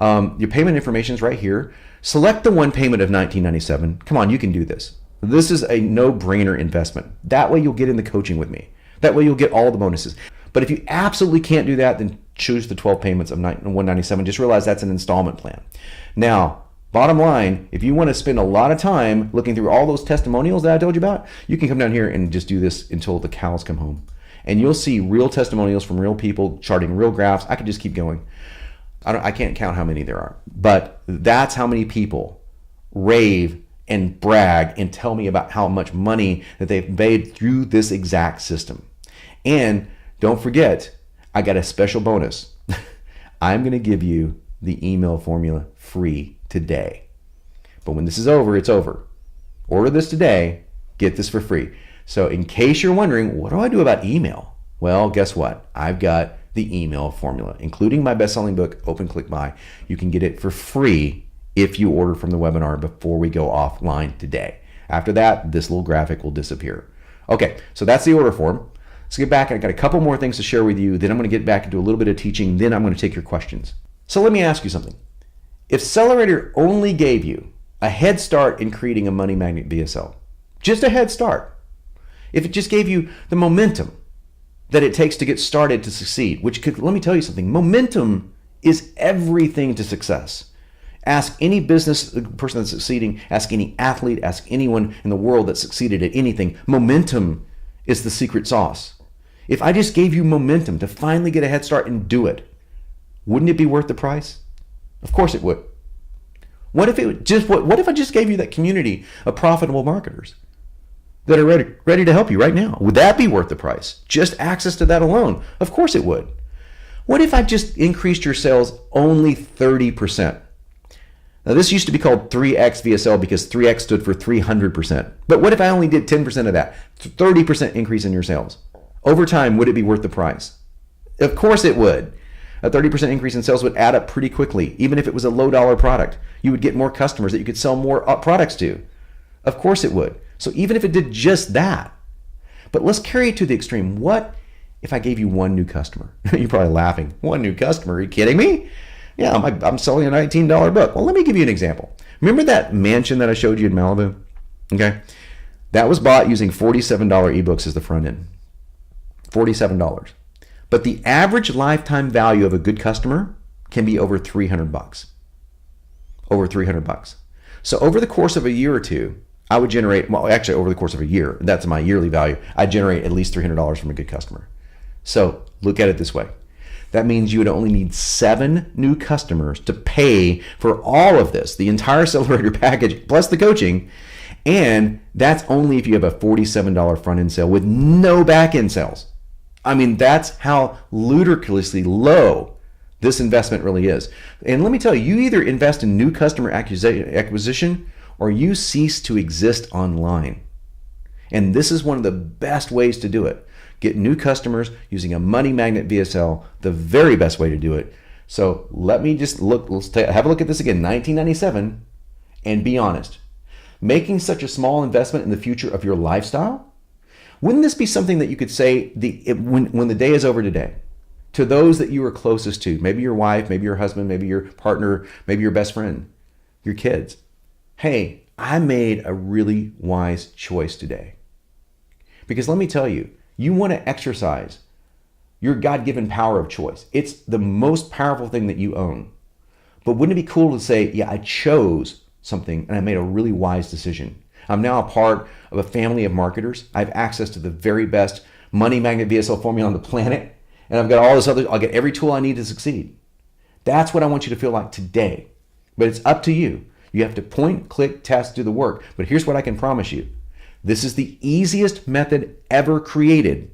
Your payment information is right here. Select the one payment of $19.97. Come on, you can do this. This is a no-brainer investment. That way you'll get in the coaching with me. That way you'll get all the bonuses. But if you absolutely can't do that, then choose the 12 payments of $197. Just realize that's an installment plan. Now, bottom line, if you want to spend a lot of time looking through all those testimonials that I told you about, you can come down here and just do this until the cows come home. And you'll see real testimonials from real people charting real graphs. I could just keep going. I can't count how many there are. But that's how many people rave and brag and tell me about how much money that they've made through this exact system. And don't forget, I got a special bonus. I'm going to give you the email formula free today. But when this is over, it's over. Order this today, get this for free. So in case you're wondering, what do I do about email? Well, guess what? I've got the email formula, including my best-selling book, Open Click Buy. You can get it for free if you order from the webinar before we go offline today. After that, this little graphic will disappear. Okay, so that's the order form. Let's get back. I've got a couple more things to share with you. Then I'm going to get back into a little bit of teaching. Then I'm going to take your questions. So let me ask you something. If Sellerator only gave you a head start in creating a money magnet VSL, just a head start, if it just gave you the momentum that it takes to get started to succeed, which could, let me tell you something, momentum is everything to success. Ask any business person that's succeeding, ask any athlete, ask anyone in the world that succeeded at anything. Momentum is the secret sauce. If I just gave you momentum to finally get a head start and do it, wouldn't it be worth the price? Of course it would. What if what if I just gave you that community of profitable marketers that are ready to help you right now? Would that be worth the price? Just access to that alone? Of course it would. What if I just increased your sales only 30%? Now this used to be called 3x VSL because 3x stood for 300%. But what if I only did 10% of that? 30% increase in your sales. Over time, would it be worth the price? Of course it would. A 30% increase in sales would add up pretty quickly. Even if it was a low dollar product, you would get more customers that you could sell more products to. Of course it would. So even if it did just that, but let's carry it to the extreme. What if I gave you one new customer? You're probably laughing. One new customer? Are you kidding me? Yeah, I'm selling a $19 book. Well, let me give you an example. Remember that mansion that I showed you in Malibu? Okay. That was bought using $47 ebooks as the front end. $47. But the average lifetime value of a good customer can be over $300. Over $300. So over the course of a year or two, I would generate, well, actually over the course of a year, that's my yearly value, I generate at least $300 from a good customer. So look at it this way. That means you would only need 7 new customers to pay for all of this, the entire Sellerator package, plus the coaching. And that's only if you have a $47 front end sale with no back end sales. I mean, that's how ludicrously low this investment really is. And let me tell you, you either invest in new customer acquisition or you cease to exist online. And this is one of the best ways to do it. Get new customers using a money magnet VSL, the very best way to do it. So let me just have a look at this again, 1997, and be honest. Making such a small investment in the future of your lifestyle, wouldn't this be something that you could say when the day is over today, to those that you are closest to, maybe your wife, maybe your husband, maybe your partner, maybe your best friend, your kids? Hey, I made a really wise choice today. Because let me tell you, you want to exercise your God-given power of choice. It's the most powerful thing that you own. But wouldn't it be cool to say, yeah, I chose something and I made a really wise decision. I'm now a part of a family of marketers. I have access to the very best money magnet VSL formula on the planet. And I've got all this other, I'll get every tool I need to succeed. That's what I want you to feel like today. But it's up to you. You have to point, click, test, do the work. But here's what I can promise you. This is the easiest method ever created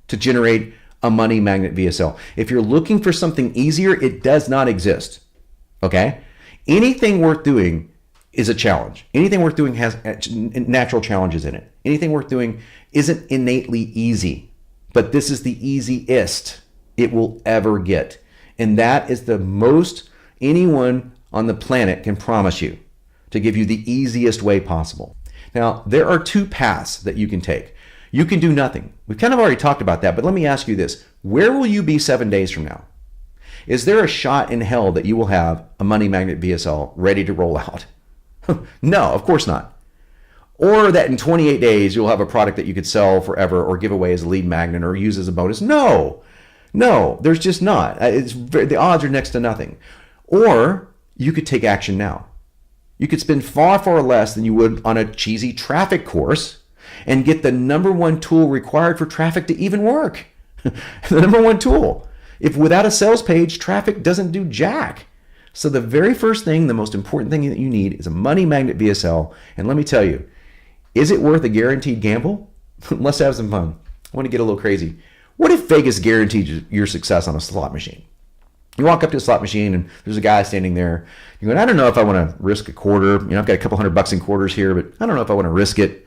to generate a money magnet VSL. If you're looking for something easier, it does not exist. Okay? Anything worth doing is a challenge. Anything worth doing has natural challenges in it. Anything worth doing isn't innately easy, but this is the easiest it will ever get. And that is the most anyone on the planet can promise you, to give you the easiest way possible. Now, there are 2 paths that you can take. You can do nothing. We've kind of already talked about that, but let me ask you this. Where will you be 7 days from now? Is there a shot in hell that you will have a money magnet VSL ready to roll out? No, of course not. Or that in 28 days, you'll have a product that you could sell forever or give away as a lead magnet or use as a bonus. No, there's just not. The odds are next to nothing. Or you could take action now. You could spend far, far less than you would on a cheesy traffic course and get the #1 tool required for traffic to even work. The #1 tool. If without a sales page, traffic doesn't do jack. So the very first thing, the most important thing that you need is a money magnet VSL. And let me tell you, is it worth a guaranteed gamble? Let's have some fun. I want to get a little crazy. What if Vegas guaranteed your success on a slot machine? You walk up to a slot machine and there's a guy standing there. You're going, I don't know if I want to risk a quarter. You know, I've got a couple $100 in quarters here, but I don't know if I want to risk it.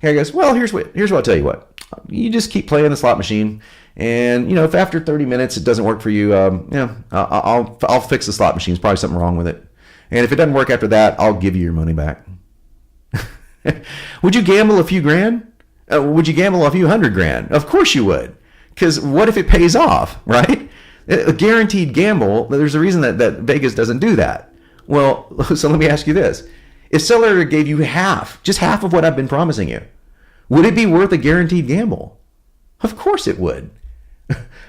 Guy goes, well, here's what I'll tell you what. You just keep playing the slot machine, and if after 30 minutes it doesn't work for you, I'll fix the slot machine. There's probably something wrong with it. And if it doesn't work after that, I'll give you your money back. Would you gamble a few grand? Would you gamble a few $100,000? Of course you would. Because what if it pays off, right? A guaranteed gamble, there's a reason that Vegas doesn't do that. Well, so let me ask you this. If Sellerator gave you just half of what I've been promising you, would it be worth a guaranteed gamble? Of course it would.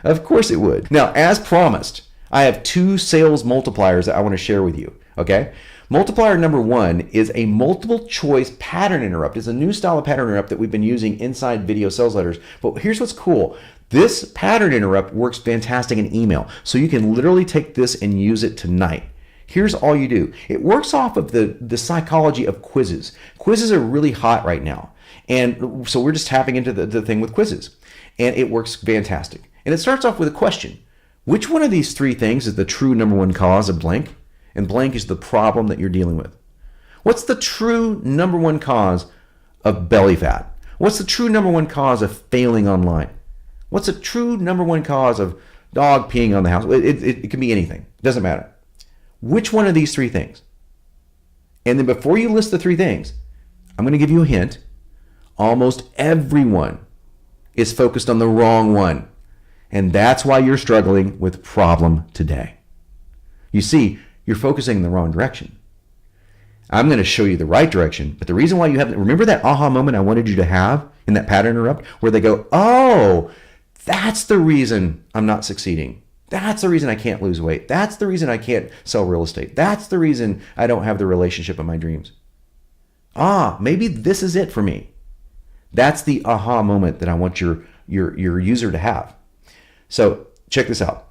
Of course it would. Now, as promised, I have 2 sales multipliers that I want to share with you, okay? Multiplier #1 is a multiple choice pattern interrupt. It's a new style of pattern interrupt that we've been using inside video sales letters. But here's what's cool. This pattern interrupt works fantastic in email. So you can literally take this and use it tonight. Here's all you do. It works off of the psychology of quizzes. Quizzes are really hot right now. And so we're just tapping into the thing with quizzes. And it works fantastic. And it starts off with a question. Which one of these three things is the true number one cause of blank? And blank is the problem that you're dealing with. What's the true number one cause of belly fat? What's the true number one cause of failing online? What's the true number one cause of dog peeing on the house? It can be anything. It doesn't matter. Which one of these three things? And then before you list the three things, I'm going to give you a hint. Almost everyone is focused on the wrong one. And that's why you're struggling with problem today. You see, you're focusing in the wrong direction. I'm going to show you the right direction. But the reason why you haven't, remember that aha moment I wanted you to have in that pattern interrupt where they go, oh, that's the reason I'm not succeeding. That's the reason I can't lose weight. That's the reason I can't sell real estate. That's the reason I don't have the relationship of my dreams. Maybe this is it for me. That's the aha moment that I want your user to have. So check this out.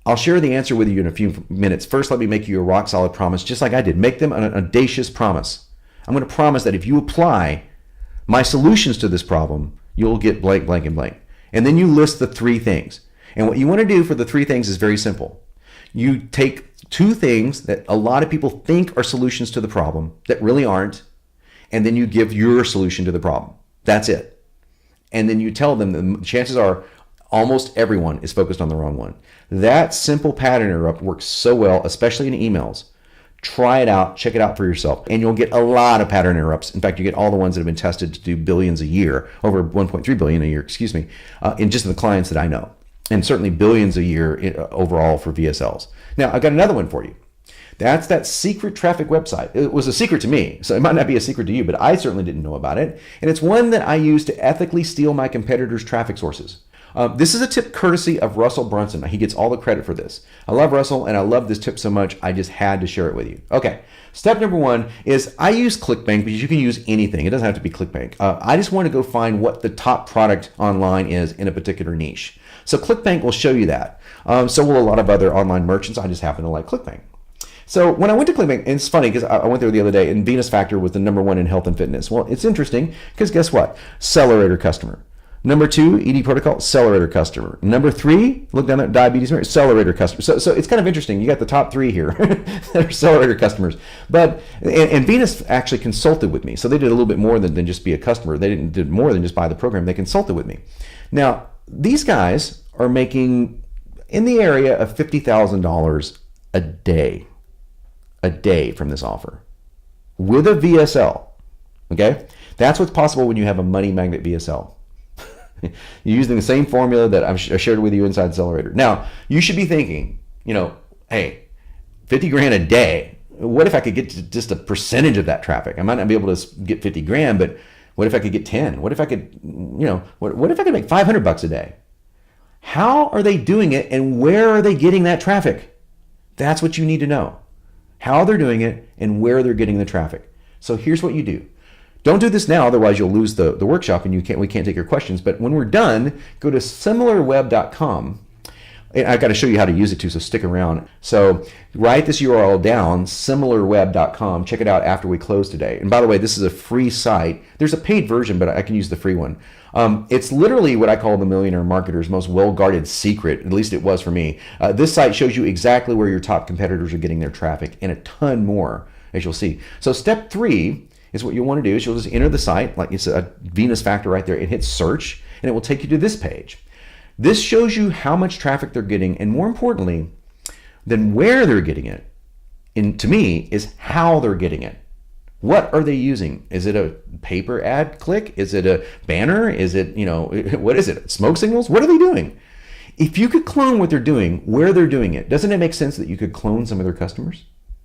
I'll share the answer with you in a few minutes. First, let me make you a rock solid promise, just like I did. Make them an audacious promise. I'm going to promise that if you apply my solutions to this problem, you'll get blank, blank, and blank. And then you list the three things. And what you want to do for the three things is very simple. You take two things that a lot of people think are solutions to the problem that really aren't, and then you give your solution to the problem. That's it. And then you tell them that chances are almost everyone is focused on the wrong one. That simple pattern interrupt works so well, especially in emails. Try it out, check it out for yourself, and you'll get a lot of pattern interrupts. In fact, you get all the ones that have been tested to do billions a year, over 1.3 billion a year, in just the clients that I know. And certainly billions a year overall for VSLs. Now, I've got another one for you. That's that secret traffic website. It was a secret to me, so it might not be a secret to you, but I certainly didn't know about it. And it's one that I use to ethically steal my competitors' traffic sources. This is a tip courtesy of Russell Brunson. He gets all the credit for this. I love Russell, and I love this tip so much, I just had to share it with you. Okay, step number one is I use ClickBank, but you can use anything. It doesn't have to be ClickBank. I just want to go find what the top product online is in a particular niche. So ClickBank will show you that. So will a lot of other online merchants. I just happen to like ClickBank. So when I went to ClickBank, and it's funny because I went there the other day, and Venus Factor was the number one in health and fitness. Well, it's interesting because guess what? Sellerator customer. Number 2, ED Protocol, Sellerator customer. Number 3, look down there, Diabetes, Sellerator customer. So it's kind of interesting. You got the top 3 here that are Sellerator customers. But and Venus actually consulted with me. So they did a little bit more than just be a customer. They did more than just buy the program. They consulted with me. Now, these guys are making in the area of $50,000 a day from this offer with a VSL. Okay? That's what's possible when you have a money magnet VSL. You're using the same formula that I shared with you inside Sellerator. Now, you should be thinking, hey, 50 grand a day. What if I could get to just a percentage of that traffic? I might not be able to get 50 grand, but what if I could get 10? What if I could, what if I could make $500 a day? How are they doing it, and where are they getting that traffic? That's what you need to know. How they're doing it and where they're getting the traffic. So here's what you do. Don't do this now, otherwise you'll lose the workshop and we can't take your questions. But when we're done, go to similarweb.com. And I've got to show you how to use it too, so stick around. So write this URL down, similarweb.com. Check it out after we close today. And by the way, this is a free site. There's a paid version, but I can use the free one. It's literally what I call the millionaire marketer's most well-guarded secret. At least it was for me. This site shows you exactly where your top competitors are getting their traffic and a ton more, as you'll see. So step 3 is what you'll want to do is you'll just enter the site, like it's a Venus Factor right there, and hit search, and it will take you to this page. This shows you how much traffic they're getting, and more importantly, than where they're getting it. And to me, is how they're getting it. What are they using? Is it a paper ad click? Is it a banner? Is it, what is it? Smoke signals? What are they doing? If you could clone what they're doing, where they're doing it, doesn't it make sense that you could clone some of their customers?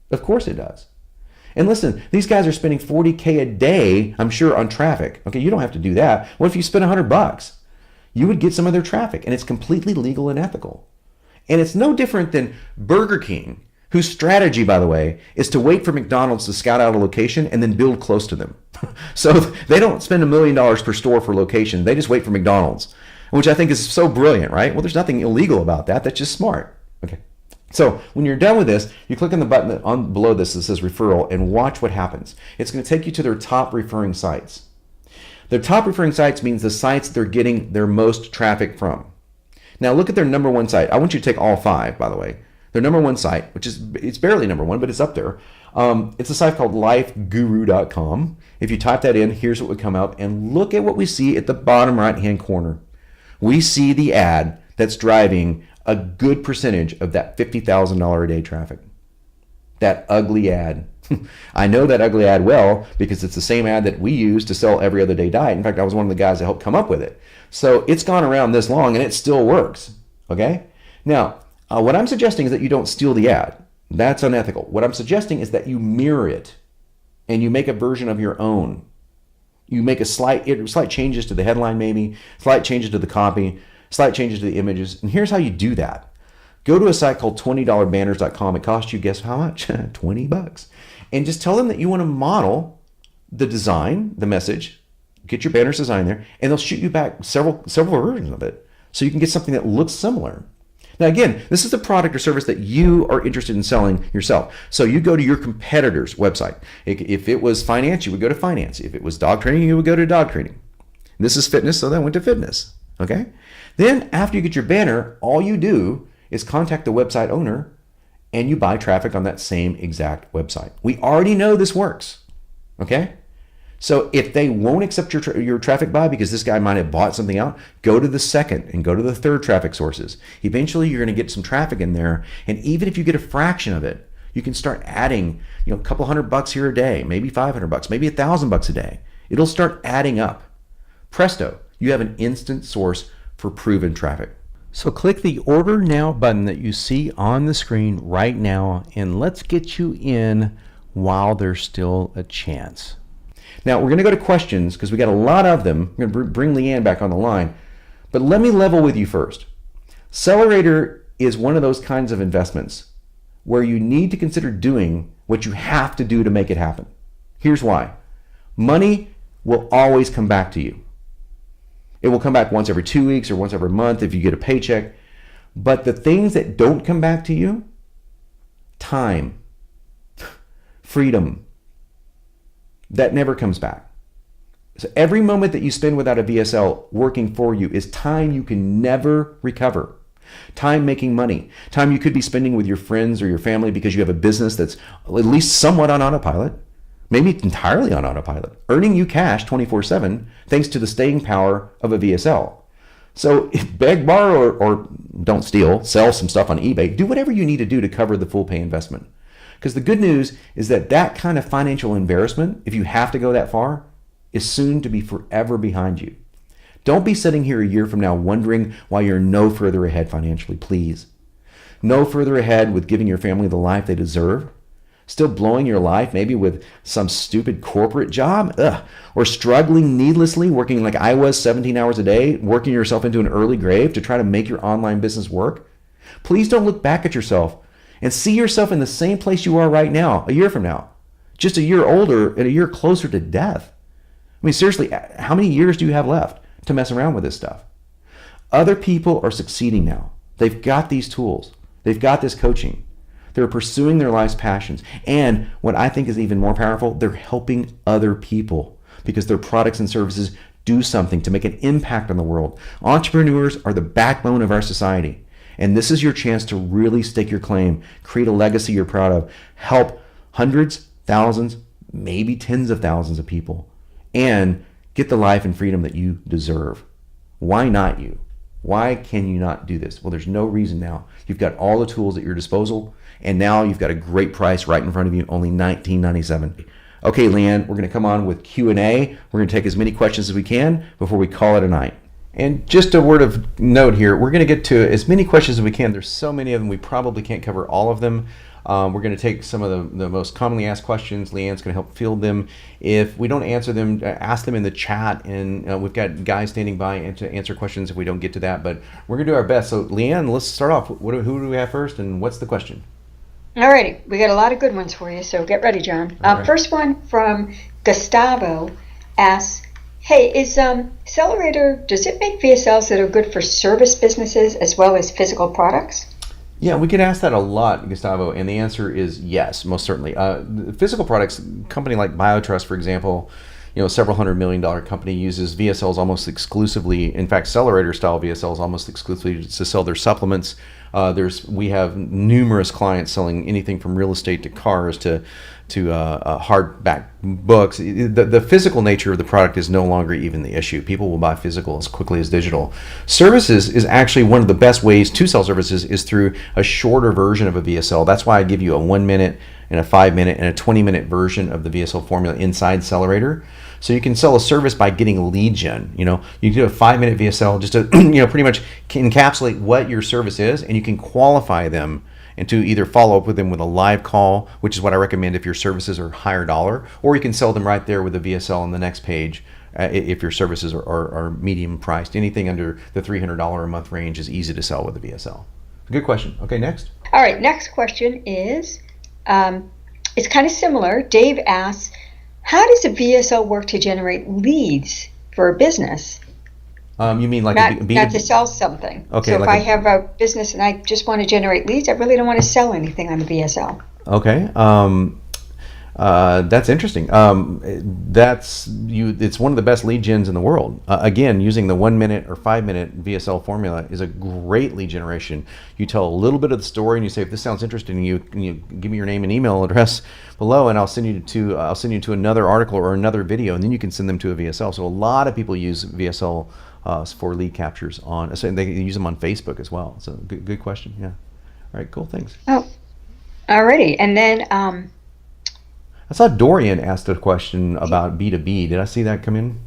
Of course it does. And listen, these guys are spending $40K a day, I'm sure, on traffic. Okay, you don't have to do that. What if you spend $100? You would get some of their traffic, and it's completely legal and ethical. And it's no different than Burger King, whose strategy, by the way, is to wait for McDonald's to scout out a location and then build close to them. So they don't spend $1 million per store for location. They just wait for McDonald's, which I think is so brilliant, right? Well, there's nothing illegal about that. That's just smart. Okay, So when you're done with this, you click on the button on below this that says referral and watch what happens. It's going to take you to their top referring sites. Their top referring sites means the sites they're getting their most traffic from. Now look at their number one site. I want you to take all 5, by the way. Their number one site, which is, it's barely number one, but it's up there. It's a site called lifeguru.com. If you type that in, here's what would come up. And look at what we see at the bottom right-hand corner. We see the ad that's driving a good percentage of that $50,000 a day traffic. That ugly ad. I know that ugly ad well because it's the same ad that we use to sell Every Other Day Diet. In fact, I was one of the guys that helped come up with it. So it's gone around this long and it still works. Okay? Now, what I'm suggesting is that you don't steal the ad. That's unethical. What I'm suggesting is that you mirror it and you make a version of your own. You make slight changes to the headline, maybe, slight changes to the copy, slight changes to the images. And here's how you do that. Go to a site called $20banners.com. It costs you, guess how much? $20. And just tell them that you want to model the design, the message, get your banners designed there, and they'll shoot you back several versions of it so you can get something that looks similar. Now, again, this is a product or service that you are interested in selling yourself. So you go to your competitor's website. If it was finance, you would go to finance. If it was dog training, you would go to dog training. This is fitness, so that went to fitness. Okay? Then after you get your banner, all you do is contact the website owner and you buy traffic on that same exact website. We already know this works. Okay? So if they won't accept your traffic buy because this guy might have bought something out, go to the second and go to the third traffic sources. Eventually, you're going to get some traffic in there. And even if you get a fraction of it, you can start adding, a couple $100 here a day, maybe $500, maybe $1,000 a day. It'll start adding up. Presto, you have an instant source for proven traffic. So click the Order Now button that you see on the screen right now, and let's get you in while there's still a chance. Now, we're going to go to questions because we got a lot of them. I'm going to bring Leanne back on the line. But let me level with you first. Sellerator is one of those kinds of investments where you need to consider doing what you have to do to make it happen. Here's why. Money will always come back to you. It will come back once every 2 weeks or once every month if you get a paycheck. But the things that don't come back to you, time, freedom, that never comes back. So every moment that you spend without a VSL working for you is time you can never recover. Time making money. Time you could be spending with your friends or your family because you have a business that's at least somewhat on autopilot, maybe entirely on autopilot, earning you cash 24/7 thanks to the staying power of a VSL. So beg, borrow, or don't steal, sell some stuff on eBay. Do whatever you need to do to cover the full pay investment. Because the good news is that kind of financial embarrassment, if you have to go that far, is soon to be forever behind you. Don't be sitting here a year from now wondering why you're no further ahead financially, please. No further ahead with giving your family the life they deserve. Still blowing your life maybe with some stupid corporate job, or struggling needlessly, working like I was 17 hours a day, working yourself into an early grave to try to make your online business work. Please don't look back at yourself and see yourself in the same place you are right now, a year from now, just a year older and a year closer to death. I mean, seriously, how many years do you have left to mess around with this stuff? Other people are succeeding now. They've got these tools. They've got this coaching. They're pursuing their life's passions. And what I think is even more powerful, they're helping other people because their products and services do something to make an impact on the world. Entrepreneurs are the backbone of our society. And this is your chance to really stake your claim, create a legacy you're proud of, help hundreds, thousands, maybe tens of thousands of people, and get the life and freedom that you deserve. Why not you? Why can you not do this? Well, there's no reason now. You've got all the tools at your disposal, and now you've got a great price right in front of you, only $19.97. Okay, Leanne, we're going to come on with Q&A. We're going to take as many questions as we can before we call it a night. And just a word of note here, we're going to get to as many questions as we can. There's so many of them, we probably can't cover all of them. We're going to take some of the most commonly asked questions. Leanne's going to help field them. If we don't answer them, ask them in the chat, and we've got guys standing by to answer questions if we don't get to that. But we're going to do our best. So, Leanne, let's start off. Who do we have first, and what's the question? All righty. We got a lot of good ones for you, so get ready, John. Right. First one from Gustavo asks, hey, is Sellerator, does it make VSLs that are good for service businesses as well as physical products? Yeah, we get asked that a lot, Gustavo, and the answer is yes, most certainly. The physical products, a company like BioTrust, for example, several $100 million company uses VSLs almost exclusively. In fact, Sellerator style VSLs almost exclusively to sell their supplements. We have numerous clients selling anything from real estate to cars to hardback books. The physical nature of the product is no longer even the issue. People will buy physical as quickly as digital. Services is actually one of the best ways to sell services is through a shorter version of a VSL. That's why I give you a 1 minute and a 5 minute and a 20-minute version of the VSL formula inside Sellerator. So you can sell a service by getting lead gen. You can do a 5-minute VSL just to pretty much encapsulate what your service is, and you can qualify them and to either follow up with them with a live call, which is what I recommend if your services are higher dollar, or you can sell them right there with a VSL on the next page if your services are medium priced. Anything under the $300 a month range is easy to sell with a VSL. Good question. Okay, next. All right, next question is, it's kind of similar. Dave asks, how does a VSL work to generate leads for a business? You mean like not to sell something. Okay. So like if I have a business and I just want to generate leads, I really don't want to sell anything on the VSL. Okay. That's interesting. It's one of the best lead gens in the world. Again, using the 1 minute or 5 minute VSL formula is a great lead generation. You tell a little bit of the story and you say, if this sounds interesting, you give me your name and email address below, and I'll send you to another article or another video, and then you can send them to a VSL. So a lot of people use VSL for lead captures so they use them on Facebook as well. So good question. Yeah. All right. Cool. Thanks. Oh, alrighty. And then I saw Dorian asked a question about B2B. Did I see that come in?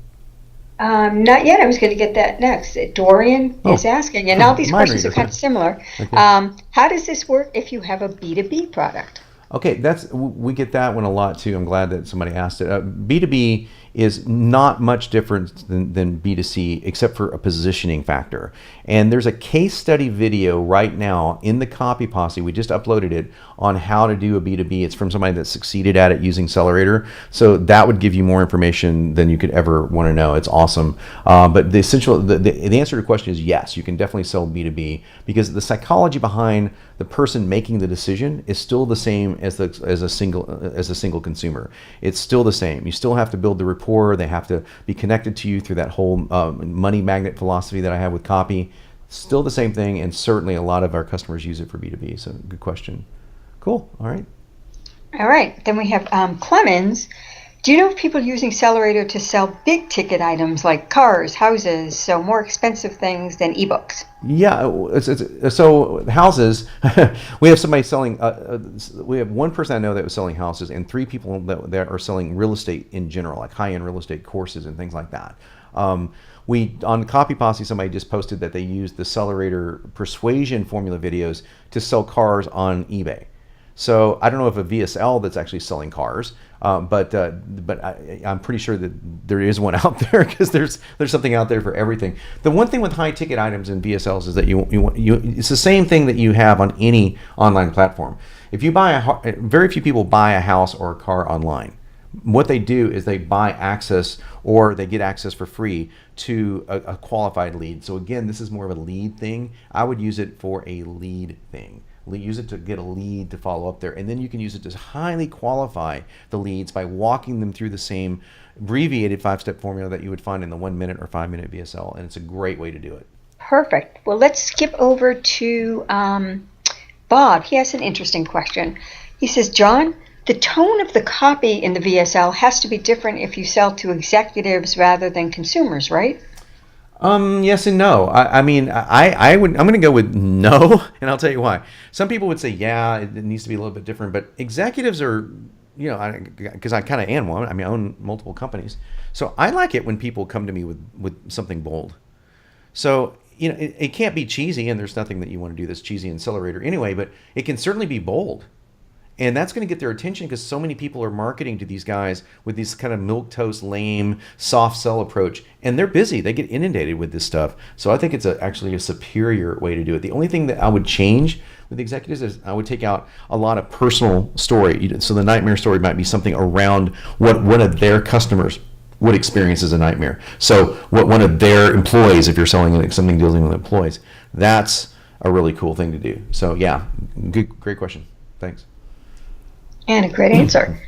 Not yet. I was going to get that next. Dorian is asking, and all these questions are kind of similar. Okay. How does this work if you have a B2B product? Okay, we get that one a lot too. I'm glad that somebody asked it. B2B is not much different than B2C except for a positioning factor. And there's a case study video right now in the Copy Posse. We just uploaded it on how to do a B2B. It's from somebody that succeeded at it using Sellerator. So that would give you more information than you could ever want to know. It's awesome. But the answer to the question is yes, you can definitely sell B2B because the psychology behind the person making the decision is still the same as a single consumer. It's still the same. You still have to build the rapport. They have to be connected to you through that whole money magnet philosophy that I have with Copy. Still the same thing, and certainly a lot of our customers use it for B2B. So good question. Cool. All right. All right. Then we have Clemens. Do you know of people using Sellerator to sell big ticket items like cars, houses, so more expensive things than ebooks? Yeah, so houses, we have somebody selling, we have one person I know that was selling houses and 3 people that are selling real estate in general, like high-end real estate courses and things like that. On Copy Posse, somebody just posted that they used the Sellerator persuasion formula videos to sell cars on eBay. So I don't know if a VSL that's actually selling cars, but I'm pretty sure that there is one out there because there's something out there for everything. The one thing with high ticket items in VSLs is that it's the same thing that you have on any online platform. If you very few people buy a house or a car online. What they do is they buy access or they get access for free to a qualified lead. So again, this is more of a lead thing. I would use it for a lead thing. Use it to get a lead to follow up there, and then you can use it to highly qualify the leads by walking them through the same abbreviated 5-step formula that you would find in the 1 minute or 5 minute VSL, and it's a great way to do it. Perfect. Well, let's skip over to Bob. He has an interesting question. He says, John, the tone of the copy in the VSL has to be different if you sell to executives rather than consumers, right? Yes and no. I'm going to go with no, and I'll tell you why. Some people would say, yeah, it needs to be a little bit different, but executives are, because I kind of am one. I own multiple companies. So I like it when people come to me with something bold. So, it can't be cheesy, and there's nothing that you want to do that's cheesy in Sellerator anyway, but it can certainly be bold. And that's going to get their attention because so many people are marketing to these guys with this kind of milquetoast, lame, soft sell approach. And they're busy. They get inundated with this stuff. So I think it's actually a superior way to do it. The only thing that I would change with executives is I would take out a lot of personal story. So the nightmare story might be something around what one of their customers would experience as a nightmare. So what one of their employees, if you're selling something dealing with employees, that's a really cool thing to do. So yeah, great question. Thanks. And a great answer.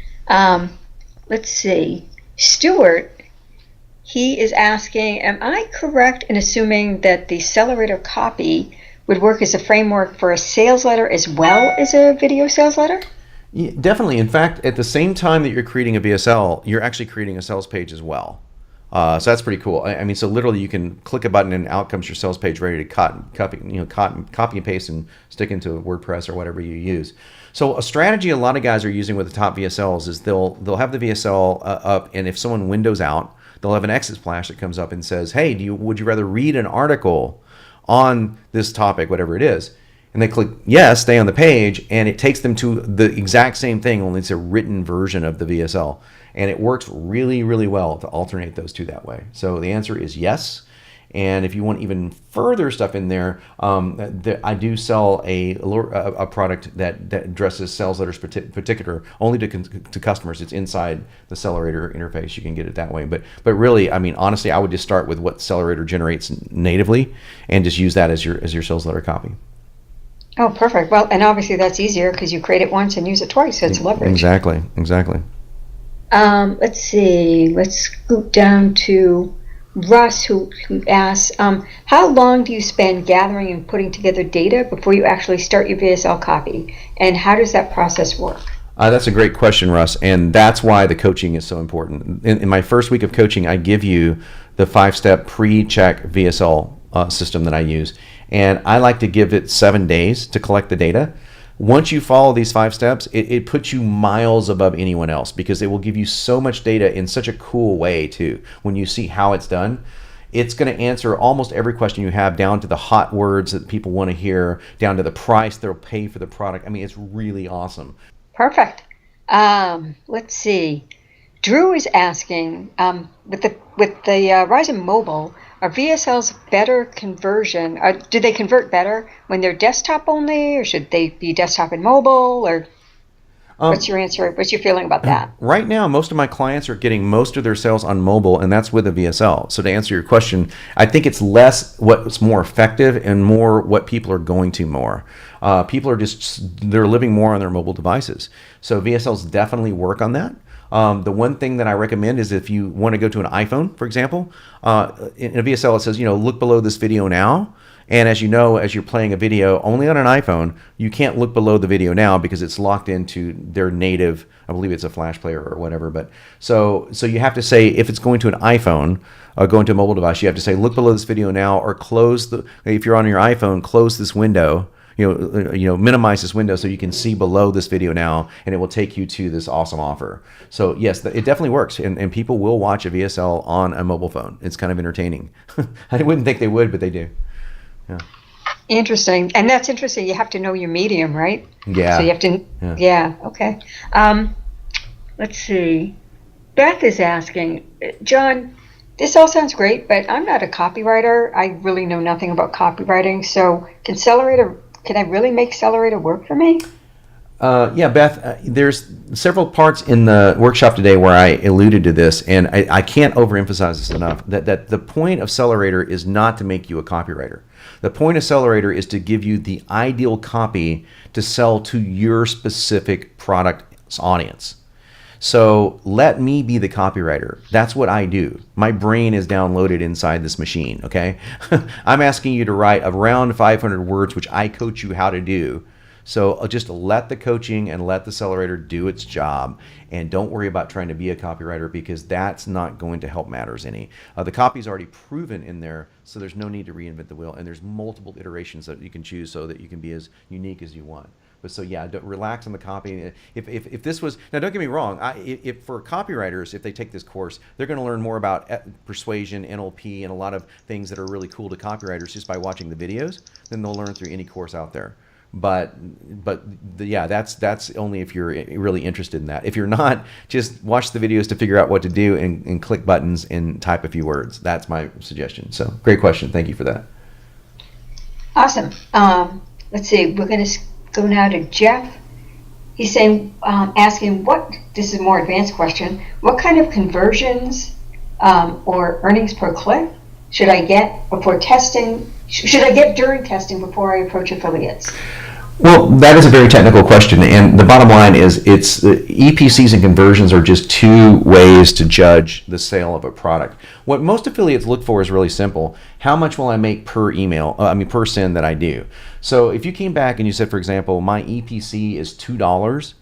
Let's see. Stuart, he is asking, am I correct in assuming that the Sellerator copy would work as a framework for a sales letter as well as a video sales letter? Yeah, definitely. In fact, at the same time that you're creating a VSL, you're actually creating a sales page as well. So that's pretty cool. I mean, so literally you can click a button and out comes your sales page ready to copy and paste and stick into WordPress or whatever you use. So a strategy a lot of guys are using with the top VSLs is they'll have the VSL up, and if someone windows out, they'll have an exit splash that comes up and says, hey, would you rather read an article on this topic, whatever it is? And they click yes, stay on the page, and it takes them to the exact same thing, only it's a written version of the VSL. And it works really, really well to alternate those two that way. So the answer is yes. And if you want even further stuff in there, I do sell a product that addresses sales letters particular only to customers. It's inside the Sellerator interface. You can get it that way. But really, I mean, honestly, I would just start with what Sellerator generates natively and just use that as your sales letter copy. Oh, perfect. Well, and obviously that's easier because you create it once and use it twice. So it's leverage. Exactly. Let's see. Let's scoot down to Russ, who asks, how long do you spend gathering and putting together data before you actually start your VSL copy? And how does that process work? That's a great question, Russ, and that's why the coaching is so important. In my first week of coaching, I give you the 5-step pre-check VSL system that I use, and I like to give it 7 days to collect the data. Once you follow these 5 steps, it puts you miles above anyone else because it will give you so much data in such a cool way too. When you see how it's done, it's going to answer almost every question you have, down to the hot words that people want to hear, down to the price they'll pay for the product. I mean, it's really awesome. Perfect. Let's see. Drew is asking, with the rise of mobile, are VSLs better conversion? Do they convert better when they're desktop only, or should they be desktop and mobile? Or what's your answer? What's your feeling about that? Right now, most of my clients are getting most of their sales on mobile, and that's with a VSL. So to answer your question, I think it's less what's more effective and more what people are going to more. People are they're living more on their mobile devices. So VSLs definitely work on that. The one thing that I recommend is if you want to go to an iPhone, for example, in a VSL it says, look below this video now. And as you know, as you're playing a video only on an iPhone, you can't look below the video now because it's locked into their native, I believe it's a Flash player or whatever. But so you have to say, if it's going to an iPhone or going to a mobile device, you have to say, look below this video now, or if you're on your iPhone, close this window. Minimize this window so you can see below this video now, and it will take you to this awesome offer. So yes, it definitely works, and people will watch a VSL on a mobile phone. It's kind of entertaining. I wouldn't think they would, but they do. Yeah. Interesting, and that's interesting. You have to know your medium, right? Yeah. So you have to. Yeah. Okay. Let's see. Beth is asking, John, this all sounds great, but I'm not a copywriter. I really know nothing about copywriting. So can I really make Sellerator work for me? Yeah, Beth, there's several parts in the workshop today where I alluded to this, and I can't overemphasize this enough, that the point of Sellerator is not to make you a copywriter. The point of Sellerator is to give you the ideal copy to sell to your specific product's audience. So let me be the copywriter. That's what I do. My brain is downloaded inside this machine, okay? I'm asking you to write around 500 words, which I coach you how to do. So just let the coaching and let the Sellerator do its job, and don't worry about trying to be a copywriter, because that's not going to help matters any. The copy's already proven in there, so there's no need to reinvent the wheel, and there's multiple iterations that you can choose so that you can be as unique as you want. But so yeah, relax on the copy. If this was, now don't get me wrong, if for copywriters, if they take this course, they're going to learn more about persuasion, NLP, and a lot of things that are really cool to copywriters just by watching the videos than they'll learn through any course out there. Yeah, that's only if you're really interested in that. If you're not, just watch the videos to figure out what to do and click buttons and type a few words. That's my suggestion. So great question. Thank you for that. Awesome. Let's see. We're going to go now to Jeff. He's saying, asking this is a more advanced question, what kind of conversions or earnings per click should I get before testing? Should I get during testing before I approach affiliates? Well, that is a very technical question, and the bottom line is it's EPCs and conversions are just two ways to judge the sale of a product. What most affiliates look for is really simple. How much will I make per email, per send that I do? So if you came back and you said, for example, my EPC is $2,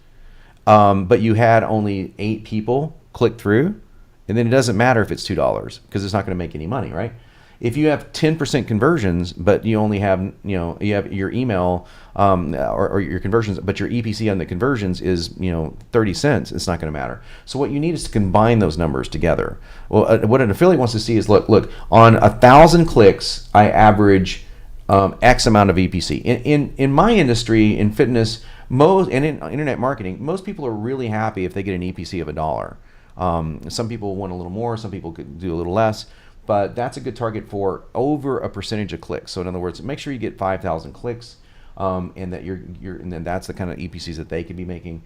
but you had only 8 people click through, and then it doesn't matter if it's $2 because it's not going to make any money, right? If you have 10% conversions, but you only have, you have your email or your conversions, but your EPC on the conversions is, 30 cents, it's not going to matter. So what you need is to combine those numbers together. Well, what an affiliate wants to see is, look, on 1,000 clicks, I average X amount of EPC. In my industry, in fitness, and in internet marketing, most people are really happy if they get an EPC of $1. Some people want a little more, some people could do a little less. But that's a good target for over a percentage of clicks. So in other words, make sure you get 5,000 clicks, and that and then that's the kind of EPCs that they can be making.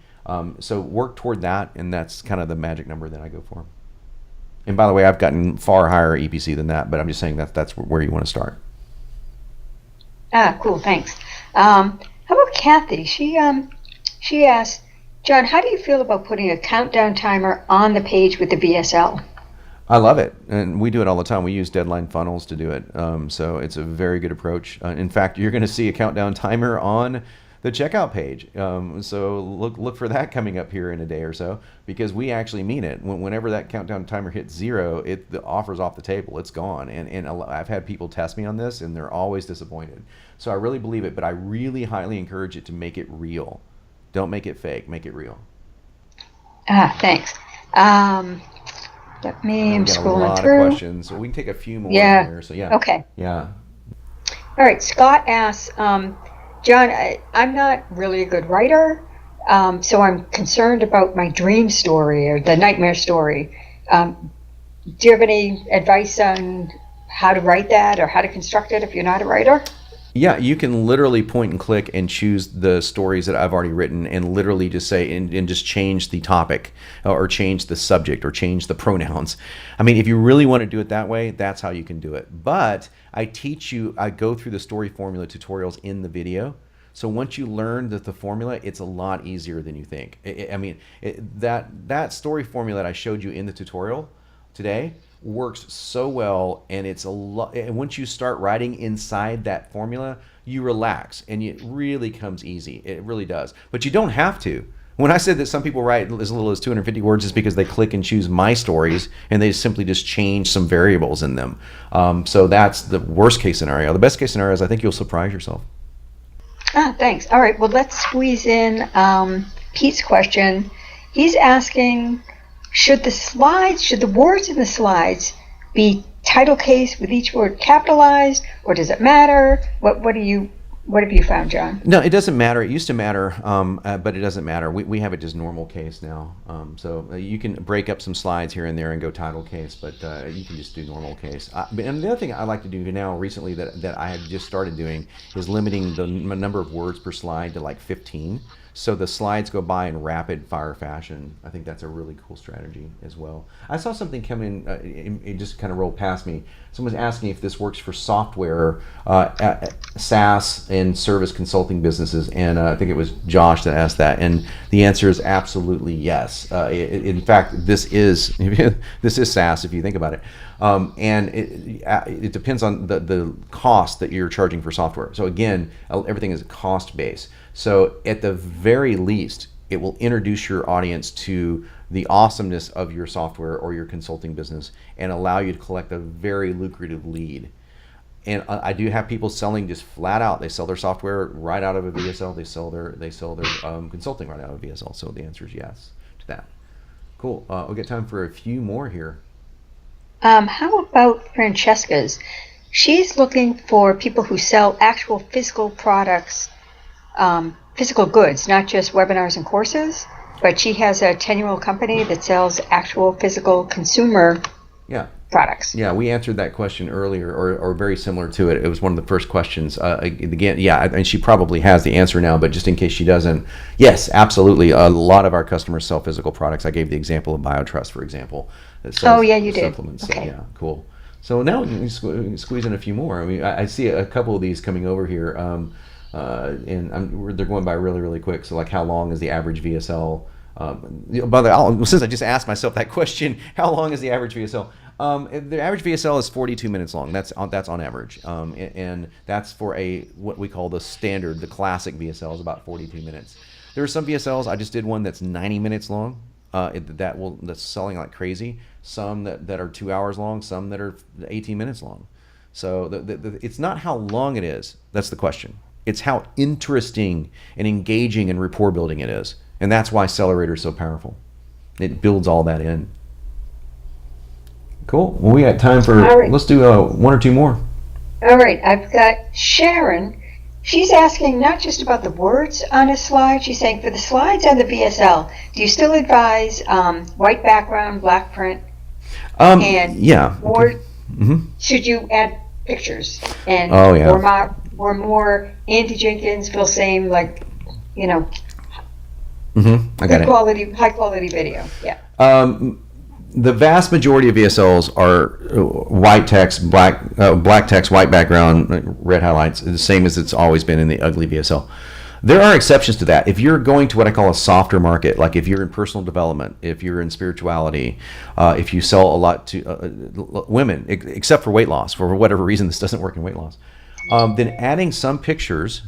So work toward that, and that's kind of the magic number that I go for. And by the way, I've gotten far higher EPC than that, but I'm just saying that's where you want to start. Cool, thanks. How about Kathy? She asked, John, how do you feel about putting a countdown timer on the page with the VSL? I love it, and we do it all the time. We use deadline funnels to do it, so it's a very good approach. In fact, you're going to see a countdown timer on the checkout page, so look for that coming up here in a day or so, because we actually mean it. Whenever that countdown timer hits 0, the offer's off the table. It's gone, and I've had people test me on this, and they're always disappointed. So I really believe it, but I really highly encourage it to make it real. Don't make it fake. Make it real. Thanks. I'm scrolling through. A lot of questions, so we can take a few more here. So Okay. Yeah. All right. Scott asks, John, I'm not really a good writer, so I'm concerned about my dream story or the nightmare story. Do you have any advice on how to write that or how to construct it if you're not a writer? Yeah, you can literally point and click and choose the stories that I've already written and literally just say, and just change the topic or change the subject or change the pronouns. I mean, if you really want to do it that way, that's how you can do it. But I go through the story formula tutorials in the video. So once you learn the formula, it's a lot easier than you think. That story formula that I showed you in the tutorial today works so well, and it's a lot. And once you start writing inside that formula, you relax, and it really comes easy. It really does. But you don't have to. When I said that some people write as little as 250 words, it's because they click and choose my stories, and they simply just change some variables in them. So that's the worst case scenario. The best case scenario is I think you'll surprise yourself. Thanks. All right. Well, let's squeeze in Pete's question. He's asking, should the words in the slides be title case with each word capitalized, or does it matter? What have you found, John? No, it doesn't matter. It used to matter, but it doesn't matter. We have it just normal case now. So you can break up some slides here and there and go title case, but you can just do normal case. And the other thing I like to do now recently that I have just started doing is limiting the number of words per slide to like 15. So the slides go by in rapid fire fashion. I think that's a really cool strategy as well. I saw something come in, it just kind of rolled past me. Someone's asking if this works for software, SaaS and service consulting businesses, and I think it was Josh that asked that, and the answer is absolutely yes. In fact, this is SaaS if you think about it. And it depends on the cost that you're charging for software. So again, everything is cost based. So at the very least, it will introduce your audience to the awesomeness of your software or your consulting business and allow you to collect a very lucrative lead. And I do have people selling just flat out. They sell their software right out of a VSL. They sell their consulting right out of a VSL. So the answer is yes to that. Cool. We'll get time for a few more here. How about Francesca's? She's looking for people who sell actual physical products, physical goods, not just webinars and courses, but she has a 10-year-old company that sells actual physical consumer products. Yeah, we answered that question earlier, or very similar to it. It was one of the first questions. Again, and she probably has the answer now, but just in case she doesn't, yes, absolutely. A lot of our customers sell physical products. I gave the example of BioTrust, for example. That sells you did. Supplements. Okay. So, yeah, cool. So now we can squeeze in a few more. I mean, I see a couple of these coming over here, and they're going by really, really quick. So like, how long is the average VSL? By the way, since I just asked myself that question, how long is the average VSL? The average VSL is 42 minutes long. That's on average, and that's for what we call the standard, the classic VSL is about 42 minutes. There are some VSLs. I just did one that's 90 minutes long. That's selling like crazy. Some that are 2 hours long. Some that are 18 minutes long. So it's not how long it is. That's the question. It's how interesting and engaging and rapport building it is, and that's why Sellerator is so powerful. It builds all that in. Cool. Well, we got time for, right. Let's do one or two more. All right. I've got Sharon. She's asking not just about the words on a slide. She's saying for the slides on the VSL, do you still advise white background, black print? And yeah. Or should you add pictures? And oh, yeah. Or more Andy Jenkins, Phil Same, like, you know, I got high quality video. Yeah. The vast majority of VSLs are white text, black text, white background, red highlights, the same as it's always been in the ugly VSL. There are exceptions to that. If you're going to what I call a softer market, like if you're in personal development, if you're in spirituality, if you sell a lot to women, except for weight loss, for whatever reason this doesn't work in weight loss, then adding some pictures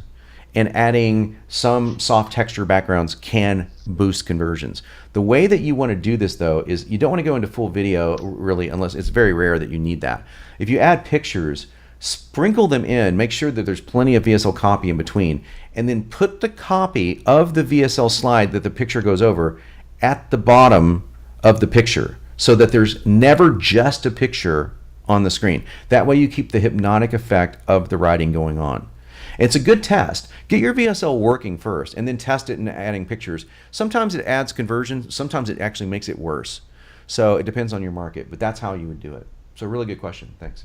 and adding some soft texture backgrounds can boost conversions. The way that you want to do this, though, is you don't want to go into full video, really, unless it's very rare that you need that. If you add pictures, sprinkle them in, make sure that there's plenty of VSL copy in between, and then put the copy of the VSL slide that the picture goes over at the bottom of the picture, so that there's never just a picture on the screen. That way you keep the hypnotic effect of the writing going on. It's a good test. Get your VSL working first and then test it in adding pictures. Sometimes it adds conversion. Sometimes it actually makes it worse. So it depends on your market, but that's how you would do it. So really good question. Thanks.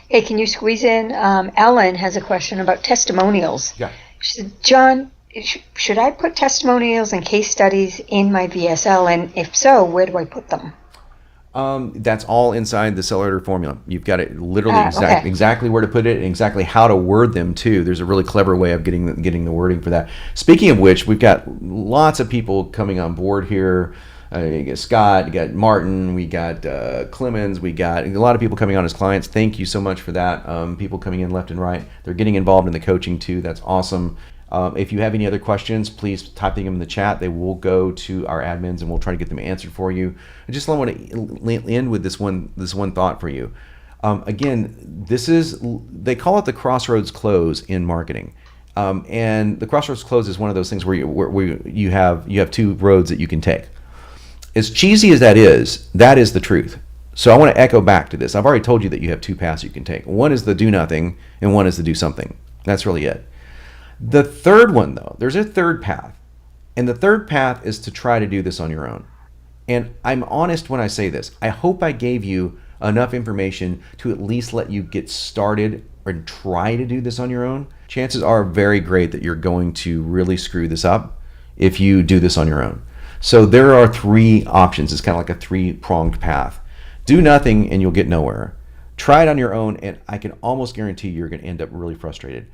Hey, can you squeeze in? Ellen has a question about testimonials. Yeah. She said, John, should I put testimonials and case studies in my VSL? And if so, where do I put them? That's all inside the Sellerator formula. You've got it literally exactly where to put it and exactly how to word them too. There's a really clever way of getting the wording for that. Speaking of which, we've got lots of people coming on board here. You got Scott, you got Martin, we got Clemens, we got a lot of people coming on as clients. Thank you so much for that. People coming in left and right. They're getting involved in the coaching too. That's awesome. If you have any other questions, please type them in the chat. They will go to our admins and we'll try to get them answered for you. I just want to end with this one thought for you. Again, they call it the crossroads close in marketing. And the crossroads close is one of those things where you have two roads that you can take. As cheesy as that is the truth. So I want to echo back to this. I've already told you that you have two paths you can take. One is the do nothing and one is the do something. That's really it. The third one, though, there's a third path. And the third path is to try to do this on your own. And I'm honest when I say this. I hope I gave you enough information to at least let you get started or try to do this on your own. Chances are very great that you're going to really screw this up if you do this on your own. So there are three options. It's kind of like a three-pronged path. Do nothing and you'll get nowhere. Try it on your own and I can almost guarantee you're going to end up really frustrated.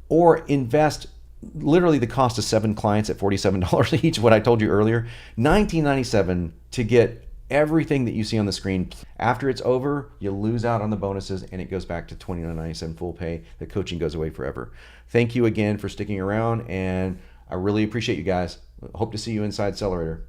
Or invest literally the cost of 7 clients at $47 each, what I told you earlier, $19.97 to get everything that you see on the screen. After it's over, you lose out on the bonuses and it goes back to $29.97 full pay. The coaching goes away forever. Thank you again for sticking around and I really appreciate you guys. Hope to see you inside Sellerator.